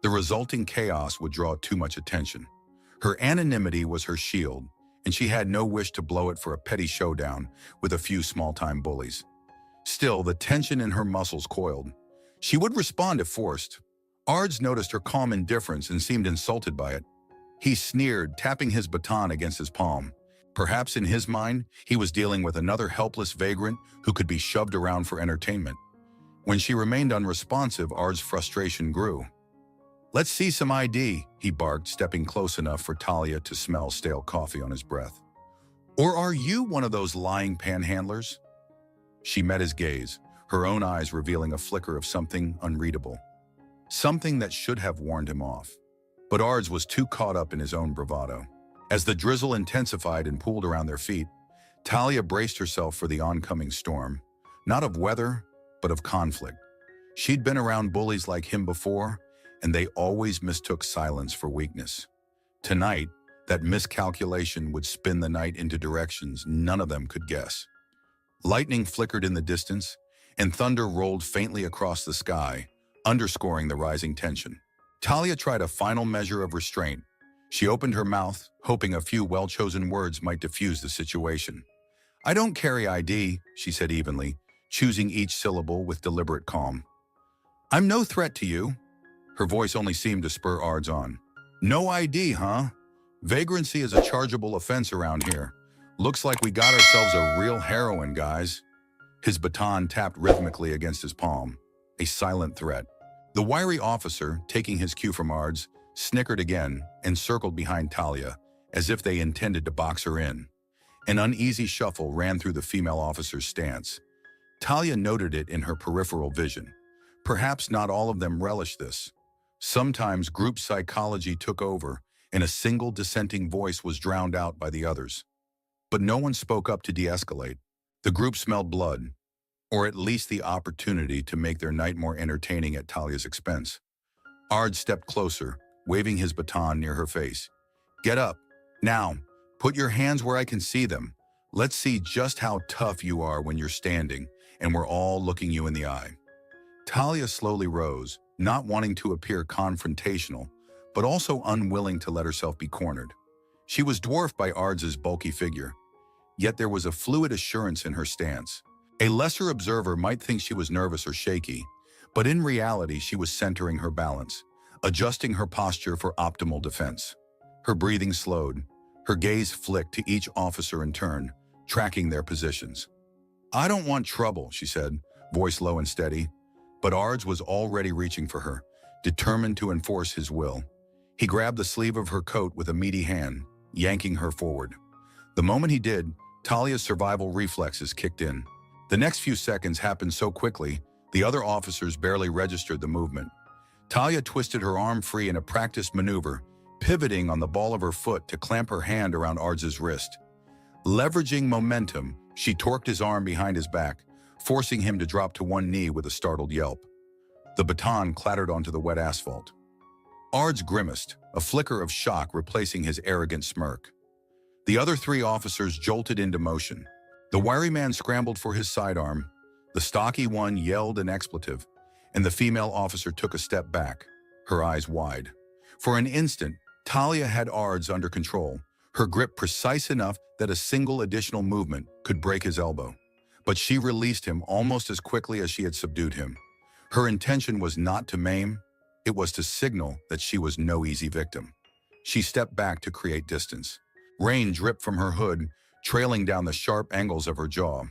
the resulting chaos would draw too much attention. Her anonymity was her shield, and she had no wish to blow it for a petty showdown with a few small-time bullies. Still, the tension in her muscles coiled. She would respond if forced. Ards noticed her calm indifference and seemed insulted by it. He sneered, tapping his baton against his palm. Perhaps in his mind, he was dealing with another helpless vagrant who could be shoved around for entertainment. When she remained unresponsive, Ards' frustration grew. "Let's see some ID," he barked, stepping close enough for Talia to smell stale coffee on his breath. "Or are you one of those lying panhandlers?" She met his gaze, her own eyes revealing a flicker of something unreadable. Something that should have warned him off. But Ards was too caught up in his own bravado. As the drizzle intensified and pooled around their feet, Talia braced herself for the oncoming storm, not of weather, but of conflict. She'd been around bullies like him before, and they always mistook silence for weakness. Tonight, that miscalculation would spin the night into directions none of them could guess. Lightning flickered in the distance, and thunder rolled faintly across the sky, underscoring the rising tension. Talia tried a final measure of restraint. She opened her mouth, hoping a few well-chosen words might diffuse the situation. "I don't carry ID," she said evenly, choosing each syllable with deliberate calm. "I'm no threat to you." Her voice only seemed to spur Ards on. No ID, huh? Vagrancy is a chargeable offense around here. Looks like we got ourselves a real heroine, guys. His baton tapped rhythmically against his palm, a silent threat. The wiry officer, taking his cue from Ards, snickered again and circled behind Talia, as if they intended to box her in. An uneasy shuffle ran through the female officer's stance. Talia noted it in her peripheral vision. Perhaps not all of them relished this. Sometimes group psychology took over, and a single dissenting voice was drowned out by the others. But no one spoke up to de-escalate. The group smelled blood, or at least the opportunity to make their night more entertaining at Talia's expense. Ard stepped closer, waving his baton near her face. Get up. Now, put your hands where I can see them. Let's see just how tough you are when you're standing, and we're all looking you in the eye. Talia slowly rose, not wanting to appear confrontational, but also unwilling to let herself be cornered. She was dwarfed by Ards's bulky figure, yet there was a fluid assurance in her stance. A lesser observer might think she was nervous or shaky, but in reality she was centering her balance, adjusting her posture for optimal defense. Her breathing slowed, her gaze flicked to each officer in turn, tracking their positions. I don't want trouble, she said, voice low and steady, but Ards was already reaching for her, determined to enforce his will. He grabbed the sleeve of her coat with a meaty hand, yanking her forward. The moment he did, Talia's survival reflexes kicked in. The next few seconds happened so quickly, the other officers barely registered the movement. Talia twisted her arm free in a practiced maneuver, pivoting on the ball of her foot to clamp her hand around Ards's wrist. Leveraging momentum, she torqued his arm behind his back, forcing him to drop to one knee with a startled yelp. The baton clattered onto the wet asphalt. Ards grimaced, a flicker of shock replacing his arrogant smirk. The other three officers jolted into motion. The wiry man scrambled for his sidearm, the stocky one yelled an expletive, and the female officer took a step back, her eyes wide. For an instant, Talia had Ards under control, her grip precise enough that a single additional movement could break his elbow. But she released him almost as quickly as she had subdued him. Her intention was not to maim, it was to signal that she was no easy victim. She stepped back to create distance. Rain dripped from her hood, trailing down the sharp angles of her jaw.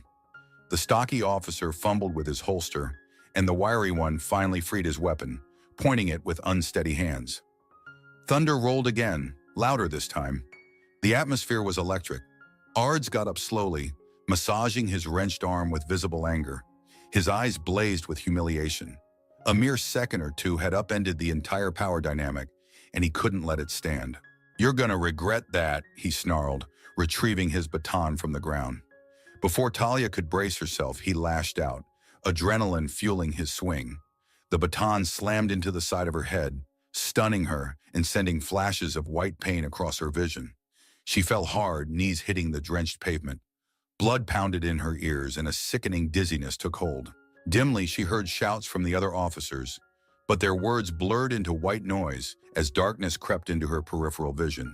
The stocky officer fumbled with his holster, and the wiry one finally freed his weapon, pointing it with unsteady hands. Thunder rolled again, louder this time. The atmosphere was electric. Ards got up slowly, massaging his wrenched arm with visible anger. His eyes blazed with humiliation. A mere second or two had upended the entire power dynamic, and he couldn't let it stand. You're gonna regret that, he snarled, retrieving his baton from the ground. Before Talia could brace herself, he lashed out, adrenaline fueling his swing. The baton slammed into the side of her head, stunning her and sending flashes of white pain across her vision. She fell hard, knees hitting the drenched pavement. Blood pounded in her ears and a sickening dizziness took hold. Dimly, she heard shouts from the other officers, but their words blurred into white noise as darkness crept into her peripheral vision.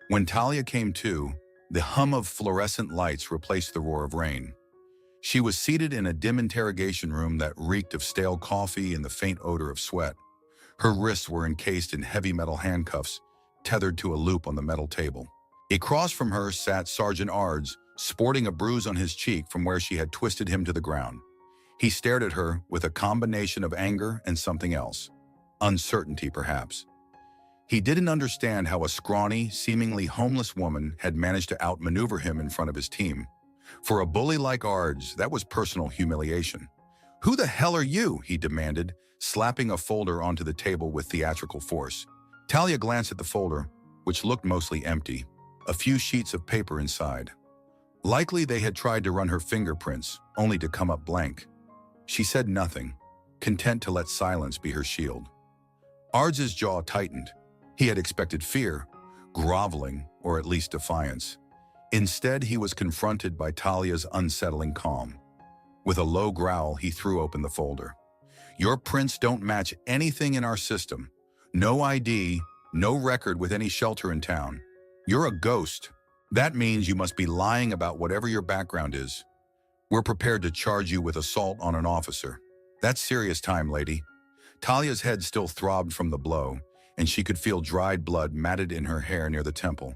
When Talia came to, the hum of fluorescent lights replaced the roar of rain. She was seated in a dim interrogation room that reeked of stale coffee and the faint odor of sweat. Her wrists were encased in heavy metal handcuffs, tethered to a loop on the metal table. Across from her sat Sergeant Ards, sporting a bruise on his cheek from where she had twisted him to the ground. He stared at her with a combination of anger and something else. Uncertainty, perhaps. He didn't understand how a scrawny, seemingly homeless woman had managed to outmaneuver him in front of his team. For a bully like Ards, that was personal humiliation. Who the hell are you? He demanded, slapping a folder onto the table with theatrical force. Talia glanced at the folder, which looked mostly empty, a few sheets of paper inside. Likely they had tried to run her fingerprints, only to come up blank. She said nothing, content to let silence be her shield. Ards's jaw tightened. He had expected fear, groveling, or at least defiance. Instead, he was confronted by Talia's unsettling calm. With a low growl, he threw open the folder. Your prints don't match anything in our system. No ID, no record with any shelter in town. You're a ghost. That means you must be lying about whatever your background is. We're prepared to charge you with assault on an officer. That's serious time, lady. Talia's head still throbbed from the blow, and she could feel dried blood matted in her hair near the temple,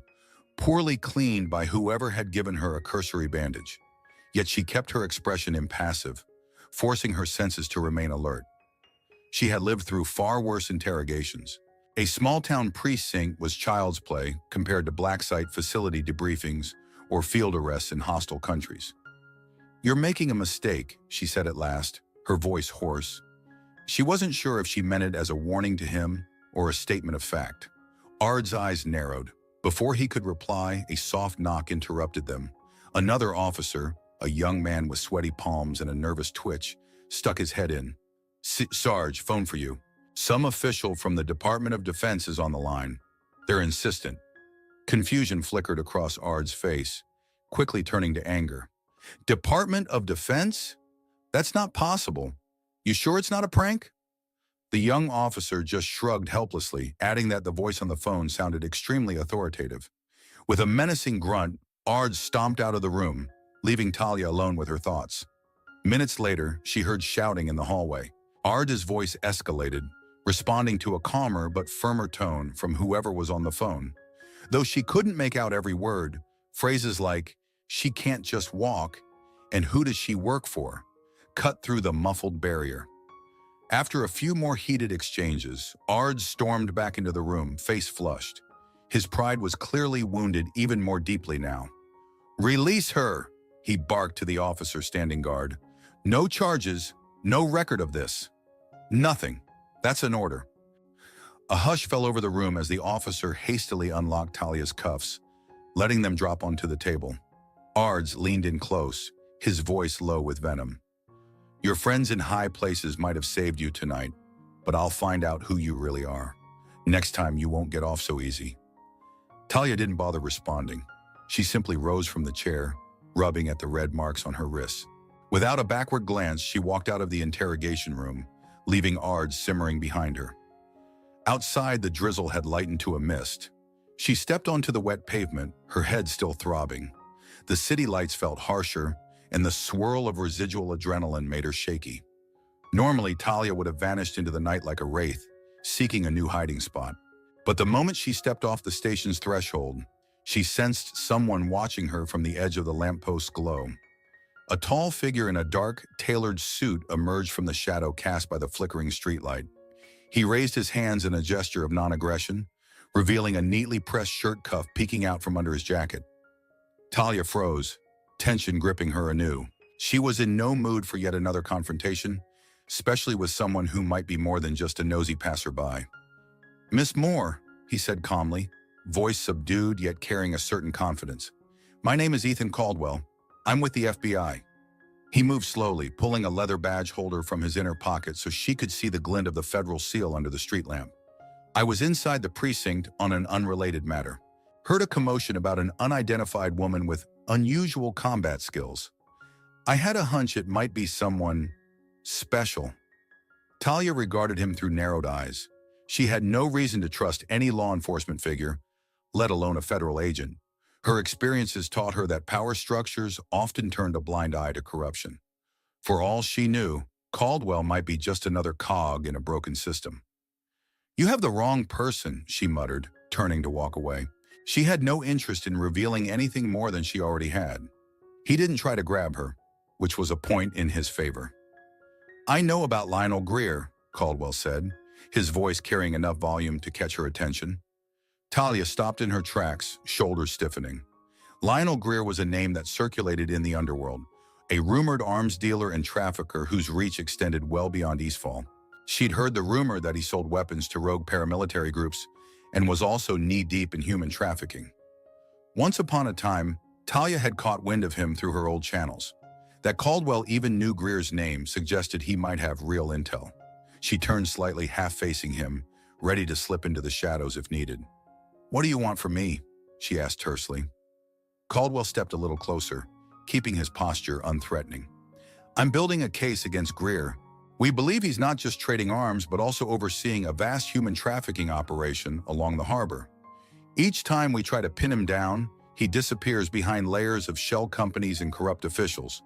poorly cleaned by whoever had given her a cursory bandage. Yet she kept her expression impassive, forcing her senses to remain alert. She had lived through far worse interrogations. A small-town precinct was child's play compared to black site facility debriefings or field arrests in hostile countries. "You're making a mistake," she said at last, her voice hoarse. She wasn't sure if she meant it as a warning to him or a statement of fact. Ard's eyes narrowed. Before he could reply, a soft knock interrupted them. Another officer, a young man with sweaty palms and a nervous twitch, stuck his head in. "Sarge, phone for you. Some official from the Department of Defense is on the line. They're insistent." Confusion flickered across Ard's face, quickly turning to anger. "Department of Defense? That's not possible. You sure it's not a prank?" The young officer just shrugged helplessly, adding that the voice on the phone sounded extremely authoritative. With a menacing grunt, Ard stomped out of the room, leaving Talia alone with her thoughts. Minutes later, she heard shouting in the hallway. Ard's voice escalated, responding to a calmer but firmer tone from whoever was on the phone. Though she couldn't make out every word, phrases like, "She can't just walk," and "Who does she work for?" cut through the muffled barrier. After a few more heated exchanges, Ard stormed back into the room, face flushed. His pride was clearly wounded even more deeply now. "Release her," he barked to the officer standing guard. "No charges, no record of this. Nothing. That's an order." A hush fell over the room as the officer hastily unlocked Talia's cuffs, letting them drop onto the table. Ard's leaned in close, his voice low with venom. "Your friends in high places might have saved you tonight, but I'll find out who you really are. Next time you won't get off so easy." Talia didn't bother responding. She simply rose from the chair, rubbing at the red marks on her wrists. Without a backward glance, she walked out of the interrogation room, leaving Ard simmering behind her. Outside, the drizzle had lightened to a mist. She stepped onto the wet pavement, her head still throbbing. The city lights felt harsher, and the swirl of residual adrenaline made her shaky. Normally, Talia would have vanished into the night like a wraith, seeking a new hiding spot. But the moment she stepped off the station's threshold, she sensed someone watching her from the edge of the lampost's glow. A tall figure in a dark, tailored suit emerged from the shadow cast by the flickering streetlight. He raised his hands in a gesture of non-aggression, revealing a neatly pressed shirt cuff peeking out from under his jacket. Talia froze, tension gripping her anew. She was in no mood for yet another confrontation, especially with someone who might be more than just a nosy passerby. "Miss Moore," he said calmly, voice subdued yet carrying a certain confidence. "My name is Ethan Caldwell. I'm with the FBI." He moved slowly, pulling a leather badge holder from his inner pocket so she could see the glint of the federal seal under the street lamp. "I was inside the precinct on an unrelated matter. Heard a commotion about an unidentified woman with unusual combat skills. I had a hunch it might be someone special." Talia regarded him through narrowed eyes. She had no reason to trust any law enforcement figure, let alone a federal agent. Her experiences taught her that power structures often turned a blind eye to corruption. For all she knew, Caldwell might be just another cog in a broken system. "You have the wrong person," she muttered, turning to walk away. She had no interest in revealing anything more than she already had. He didn't try to grab her, which was a point in his favor. "I know about Lionel Greer," Caldwell said, his voice carrying enough volume to catch her attention. Talia stopped in her tracks, shoulders stiffening. Lionel Greer was a name that circulated in the underworld, a rumored arms dealer and trafficker whose reach extended well beyond Eastfall. She'd heard the rumor that he sold weapons to rogue paramilitary groups and was also knee-deep in human trafficking. Once upon a time, Talia had caught wind of him through her old channels. That Caldwell even knew Greer's name suggested he might have real intel. She turned slightly, half-facing him, ready to slip into the shadows if needed. "What do you want from me?" she asked tersely. Caldwell stepped a little closer, keeping his posture unthreatening. "I'm building a case against Greer. We believe he's not just trading arms, but also overseeing a vast human trafficking operation along the harbor. Each time we try to pin him down, he disappears behind layers of shell companies and corrupt officials.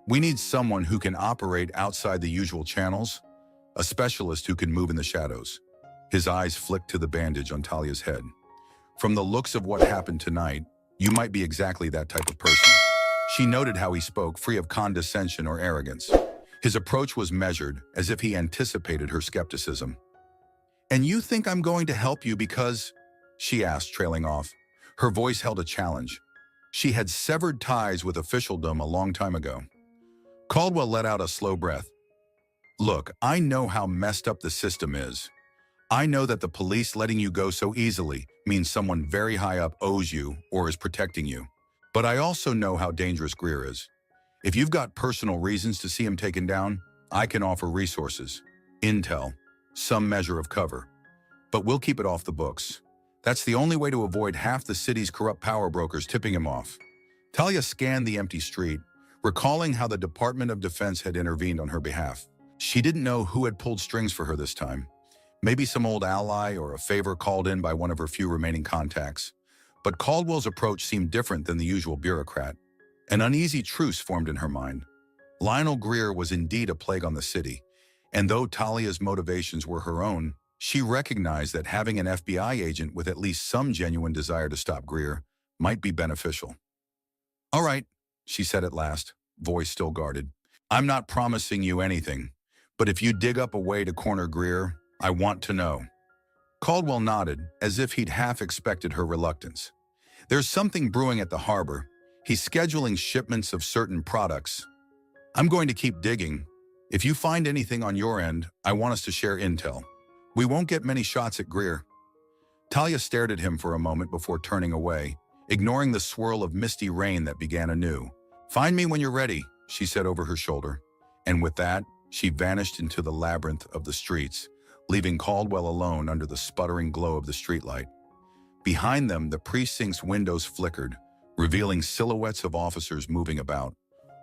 We need someone who can operate outside the usual channels, a specialist who can move in the shadows. His eyes flicked to the bandage on Talia's head. From the looks of what happened tonight, you might be exactly that type of person. She noted how he spoke, free of condescension or arrogance. His approach was measured, as if he anticipated her skepticism. "And you think I'm going to help you because?" she asked, trailing off. Her voice held a challenge. She had severed ties with officialdom a long time ago. Caldwell let out a slow breath. "Look, I know how messed up the system is. I know that the police letting you go so easily means someone very high up owes you or is protecting you. But I also know how dangerous Greer is. If you've got personal reasons to see him taken down, I can offer resources, intel, some measure of cover. But we'll keep it off the books. That's the only way to avoid half the city's corrupt power brokers tipping him off." Talia scanned the empty street, recalling how the Department of Defense had intervened on her behalf. She didn't know who had pulled strings for her this time. Maybe some old ally or a favor called in by one of her few remaining contacts. But Caldwell's approach seemed different than the usual bureaucrat. An uneasy truce formed in her mind. Lionel Greer was indeed a plague on the city, and though Talia's motivations were her own, she recognized that having an FBI agent with at least some genuine desire to stop Greer might be beneficial. "All right," she said at last, voice still guarded. "I'm not promising you anything, but if you dig up a way to corner Greer, I want to know." Caldwell nodded, as if he'd half expected her reluctance. "There's something brewing at the harbor. He's scheduling shipments of certain products. I'm going to keep digging. If you find anything on your end, I want us to share intel. We won't get many shots at Greer." Talia stared at him for a moment before turning away, ignoring the swirl of misty rain that began anew. "Find me when you're ready," she said over her shoulder. And with that, she vanished into the labyrinth of the streets, leaving Caldwell alone under the sputtering glow of the streetlight. Behind them, the precinct's windows flickered, revealing silhouettes of officers moving about,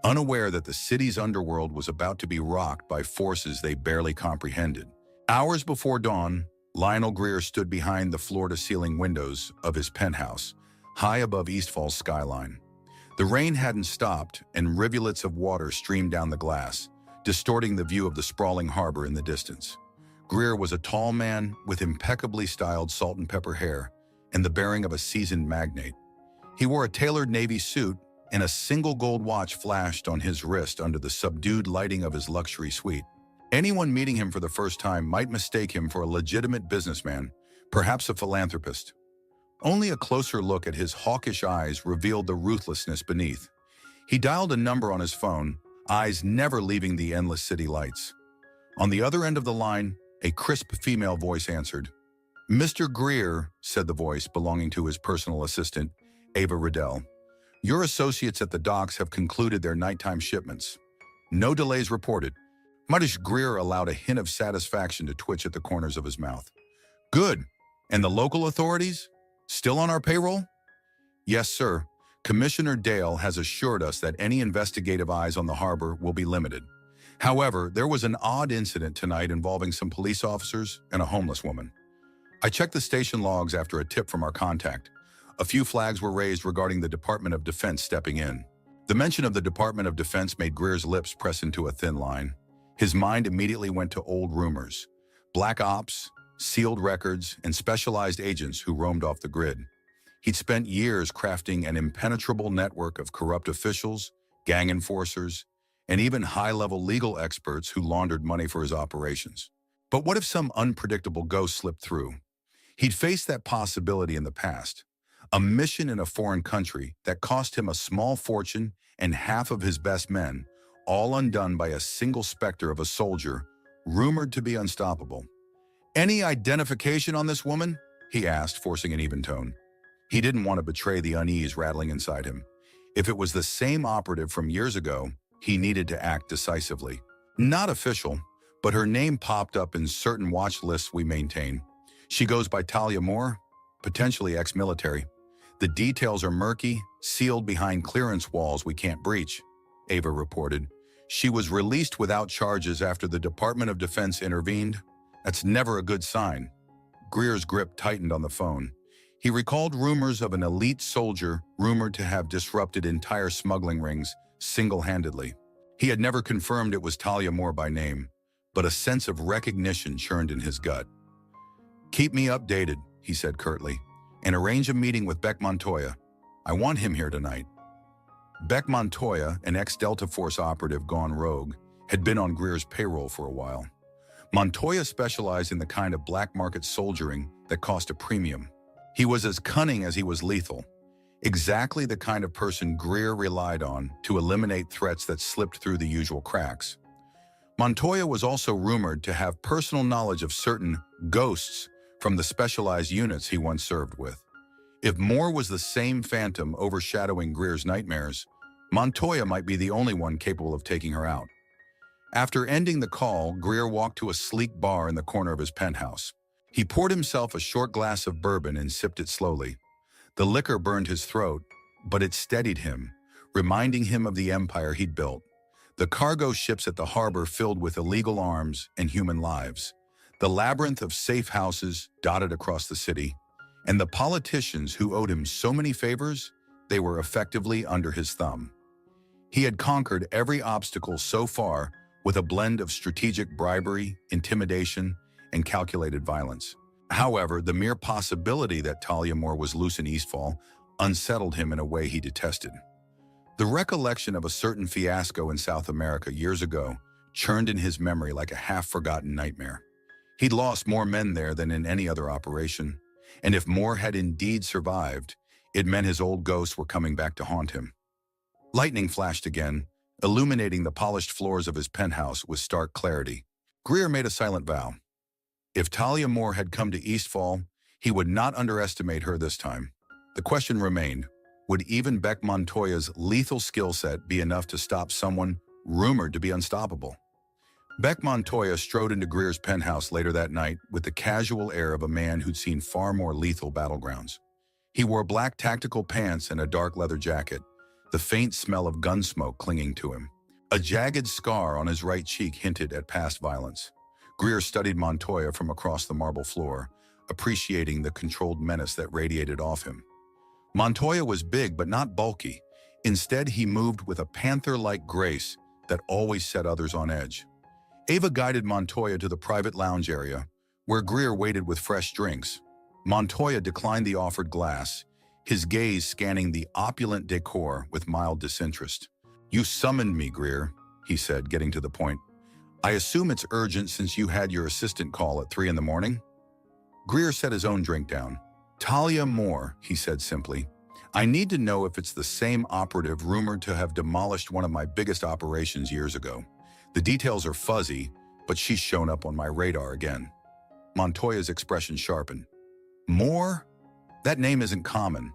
unaware that the city's underworld was about to be rocked by forces they barely comprehended. Hours before dawn, Lionel Greer stood behind the floor-to-ceiling windows of his penthouse, high above East Fall's skyline. The rain hadn't stopped, and rivulets of water streamed down the glass, distorting the view of the sprawling harbor in the distance. Greer was a tall man with impeccably styled salt and pepper hair and the bearing of a seasoned magnate. He wore a tailored navy suit, and a single gold watch flashed on his wrist under the subdued lighting of his luxury suite. Anyone meeting him for the first time might mistake him for a legitimate businessman, perhaps a philanthropist. Only a closer look at his hawkish eyes revealed the ruthlessness beneath. He dialed a number on his phone, eyes never leaving the endless city lights. On the other end of the line, a crisp female voice answered. "Mr. Greer," said the voice belonging to his personal assistant, Ava Riddell. "Your associates at the docks have concluded their nighttime shipments. No delays reported." Muddish Greer allowed a hint of satisfaction to twitch at the corners of his mouth. "Good. And the local authorities? Still on our payroll?" "Yes, sir. Commissioner Dale has assured us that any investigative eyes on the harbor will be limited. However, there was an odd incident tonight involving some police officers and a homeless woman. I checked the station logs after a tip from our contact. A few flags were raised regarding the Department of Defense stepping in." The mention of the Department of Defense made Greer's lips press into a thin line. His mind immediately went to old rumors. Black ops, sealed records, and specialized agents who roamed off the grid. He'd spent years crafting an impenetrable network of corrupt officials, gang enforcers, and even high-level legal experts who laundered money for his operations. But what if some unpredictable ghost slipped through? He'd faced that possibility in the past. A mission in a foreign country that cost him a small fortune and half of his best men, all undone by a single specter of a soldier, rumored to be unstoppable. "Any identification on this woman?" he asked, forcing an even tone. He didn't want to betray the unease rattling inside him. If it was the same operative from years ago, he needed to act decisively. "Not official, but her name popped up in certain watch lists we maintain. She goes by Talia Moore, potentially ex-military. The details are murky, sealed behind clearance walls we can't breach," Ava reported. "She was released without charges after the Department of Defense intervened. That's never a good sign." Greer's grip tightened on the phone. He recalled rumors of an elite soldier rumored to have disrupted entire smuggling rings single-handedly. He had never confirmed it was Talia Moore by name, but a sense of recognition churned in his gut. "Keep me updated," he said curtly, "and arrange a meeting with Beck Montoya. I want him here tonight." Beck Montoya, an ex-Delta Force operative gone rogue, had been on Greer's payroll for a while. Montoya specialized in the kind of black market soldiering that cost a premium. He was as cunning as he was lethal, exactly the kind of person Greer relied on to eliminate threats that slipped through the usual cracks. Montoya was also rumored to have personal knowledge of certain ghosts from the specialized units he once served with. If Moore was the same phantom overshadowing Greer's nightmares, Montoya might be the only one capable of taking her out. After ending the call, Greer walked to a sleek bar in the corner of his penthouse. He poured himself a short glass of bourbon and sipped it slowly. The liquor burned his throat, but it steadied him, reminding him of the empire he'd built. The cargo ships at the harbor filled with illegal arms and human lives, the labyrinth of safe houses dotted across the city, and the politicians who owed him so many favors, they were effectively under his thumb. He had conquered every obstacle so far with a blend of strategic bribery, intimidation, and calculated violence. However, the mere possibility that Talia Moore was loose in Eastfall unsettled him in a way he detested. The recollection of a certain fiasco in South America years ago churned in his memory like a half-forgotten nightmare. He'd lost more men there than in any other operation, and if Moore had indeed survived, it meant his old ghosts were coming back to haunt him. Lightning flashed again, illuminating the polished floors of his penthouse with stark clarity. Greer made a silent vow. If Talia Moore had come to Eastfall, he would not underestimate her this time. The question remained, would even Beck Montoya's lethal skill set be enough to stop someone rumored to be unstoppable? Beck Montoya strode into Greer's penthouse later that night with the casual air of a man who'd seen far more lethal battlegrounds. He wore black tactical pants and a dark leather jacket, the faint smell of gun smoke clinging to him. A jagged scar on his right cheek hinted at past violence. Greer studied Montoya from across the marble floor, appreciating the controlled menace that radiated off him. Montoya was big but not bulky. Instead, he moved with a panther-like grace that always set others on edge. Ava guided Montoya to the private lounge area, where Greer waited with fresh drinks. Montoya declined the offered glass, his gaze scanning the opulent decor with mild disinterest. "You summoned me, Greer," he said, getting to the point. "I assume it's urgent since you had your assistant call at 3 in the morning?" Greer set his own drink down. "Talia Moore," he said simply. "I need to know if it's the same operative rumored to have demolished one of my biggest operations years ago. The details are fuzzy, but she's shown up on my radar again." Montoya's expression sharpened. "Moore? That name isn't common.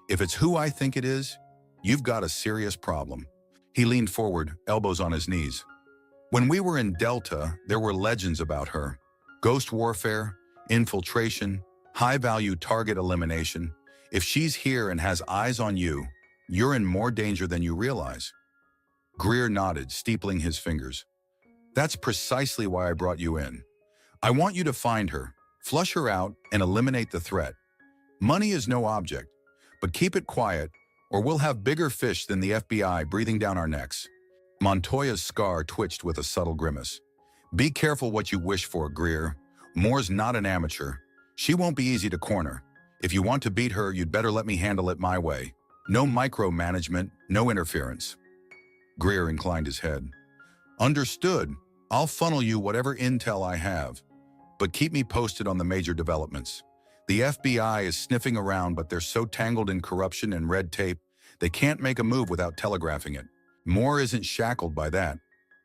If it's who I think it is, you've got a serious problem." He leaned forward, elbows on his knees. "When we were in Delta, there were legends about her. Ghost warfare, infiltration, high-value target elimination. If she's here and has eyes on you, you're in more danger than you realize." Greer nodded, steepling his fingers. "That's precisely why I brought you in. I want you to find her, flush her out, and eliminate the threat. Money is no object, but keep it quiet, or we'll have bigger fish than the FBI breathing down our necks." Montoya's scar twitched with a subtle grimace. "Be careful what you wish for, Greer. Moore's not an amateur. She won't be easy to corner. If you want to beat her, you'd better let me handle it my way. No micromanagement, no interference." Greer inclined his head. "Understood. I'll funnel you whatever intel I have, but keep me posted on the major developments. The FBI is sniffing around, but they're so tangled in corruption and red tape, they can't make a move without telegraphing it. Moore isn't shackled by that."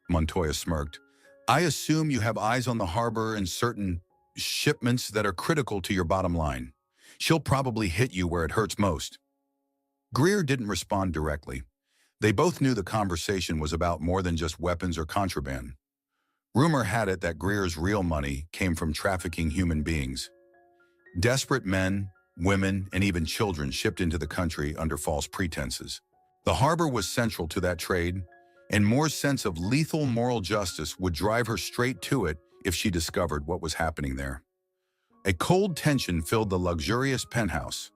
Montoya smirked. "I assume you have eyes on the harbor and certain shipments that are critical to your bottom line. She'll probably hit you where it hurts most." Greer didn't respond directly. They both knew the conversation was about more than just weapons or contraband. Rumor had it that Greer's real money came from trafficking human beings. Desperate men, women, and even children shipped into the country under false pretenses. The harbor was central to that trade, and Moore's sense of lethal moral justice would drive her straight to it if she discovered what was happening there. A cold tension filled the luxurious penthouse.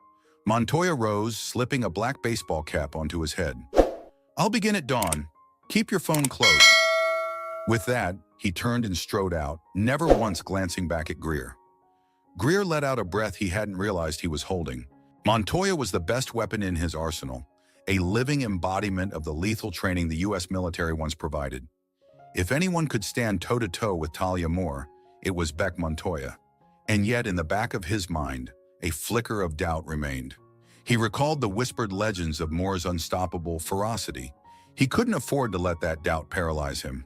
Montoya rose, slipping a black baseball cap onto his head. "I'll begin at dawn. Keep your phone close." With that, he turned and strode out, never once glancing back at Greer. Greer let out a breath he hadn't realized he was holding. Montoya was the best weapon in his arsenal, a living embodiment of the lethal training the U.S. military once provided. If anyone could stand toe-to-toe with Talia Moore, it was Beck Montoya. And yet, in the back of his mind, a flicker of doubt remained. He recalled the whispered legends of Moore's unstoppable ferocity. He couldn't afford to let that doubt paralyze him.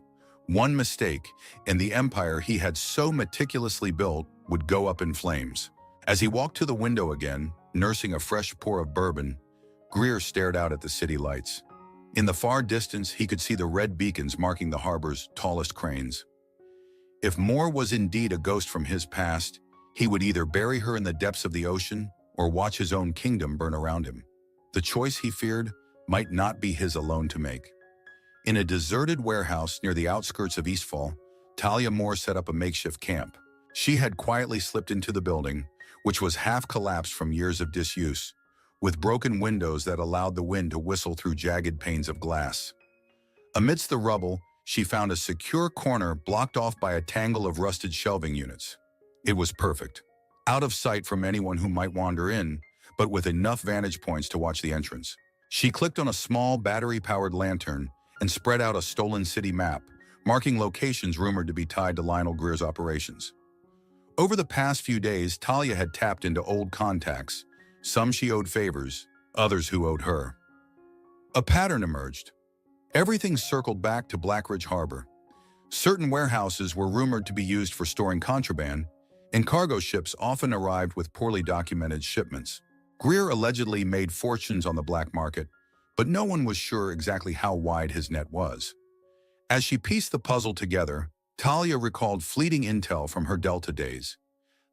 One mistake, and the empire he had so meticulously built would go up in flames. As he walked to the window again, nursing a fresh pour of bourbon, Greer stared out at the city lights. In the far distance, he could see the red beacons marking the harbor's tallest cranes. If Moore was indeed a ghost from his past, he would either bury her in the depths of the ocean or watch his own kingdom burn around him. The choice, he feared, might not be his alone to make. In a deserted warehouse near the outskirts of Eastfall, Talia Moore set up a makeshift camp. She had quietly slipped into the building, which was half collapsed from years of disuse, with broken windows that allowed the wind to whistle through jagged panes of glass. Amidst the rubble, she found a secure corner blocked off by a tangle of rusted shelving units. It was perfect, out of sight from anyone who might wander in, but with enough vantage points to watch the entrance. She clicked on a small battery-powered lantern and spread out a stolen city map, marking locations rumored to be tied to Lionel Greer's operations. Over the past few days, Talia had tapped into old contacts. Some she owed favors, others who owed her. A pattern emerged. Everything circled back to Blackridge Harbor. Certain warehouses were rumored to be used for storing contraband, and cargo ships often arrived with poorly documented shipments. Greer allegedly made fortunes on the black market, but no one was sure exactly how wide his net was. As she pieced the puzzle together, Talia recalled fleeting intel from her Delta days.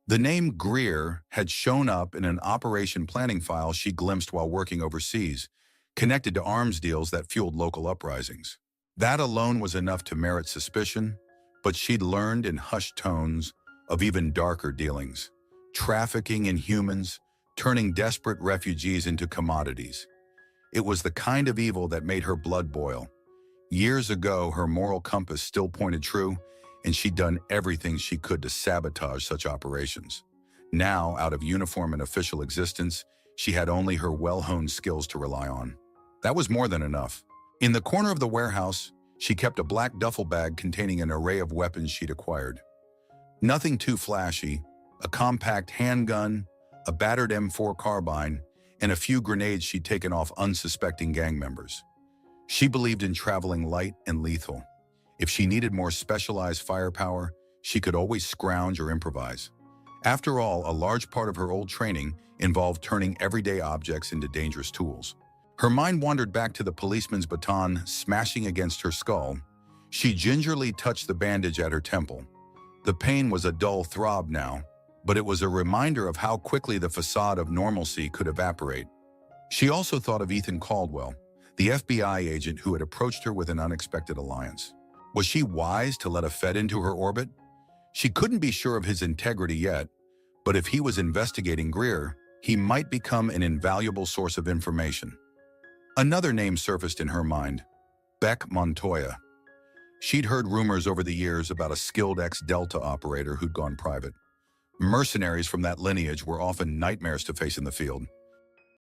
The name Greer had shown up in an operation planning file she glimpsed while working overseas, connected to arms deals that fueled local uprisings. That alone was enough to merit suspicion, but she'd learned in hushed tones of even darker dealings, trafficking in humans, turning desperate refugees into commodities. It was the kind of evil that made her blood boil. Years ago, her moral compass still pointed true, and she'd done everything she could to sabotage such operations. Now, out of uniform and official existence, she had only her well-honed skills to rely on. That was more than enough. In the corner of the warehouse, she kept a black duffel bag containing an array of weapons she'd acquired. Nothing too flashy, a compact handgun, a battered M4 carbine, and a few grenades she'd taken off unsuspecting gang members. She believed in traveling light and lethal. If she needed more specialized firepower, she could always scrounge or improvise. After all, a large part of her old training involved turning everyday objects into dangerous tools. Her mind wandered back to the policeman's baton smashing against her skull. She gingerly touched the bandage at her temple. The pain was a dull throb now, but it was a reminder of how quickly the facade of normalcy could evaporate. She also thought of Ethan Caldwell, the FBI agent who had approached her with an unexpected alliance. Was she wise to let a Fed into her orbit? She couldn't be sure of his integrity yet, but if he was investigating Greer, he might become an invaluable source of information. Another name surfaced in her mind, Beck Montoya. She'd heard rumors over the years about a skilled ex-Delta operator who'd gone private. Mercenaries from that lineage were often nightmares to face in the field.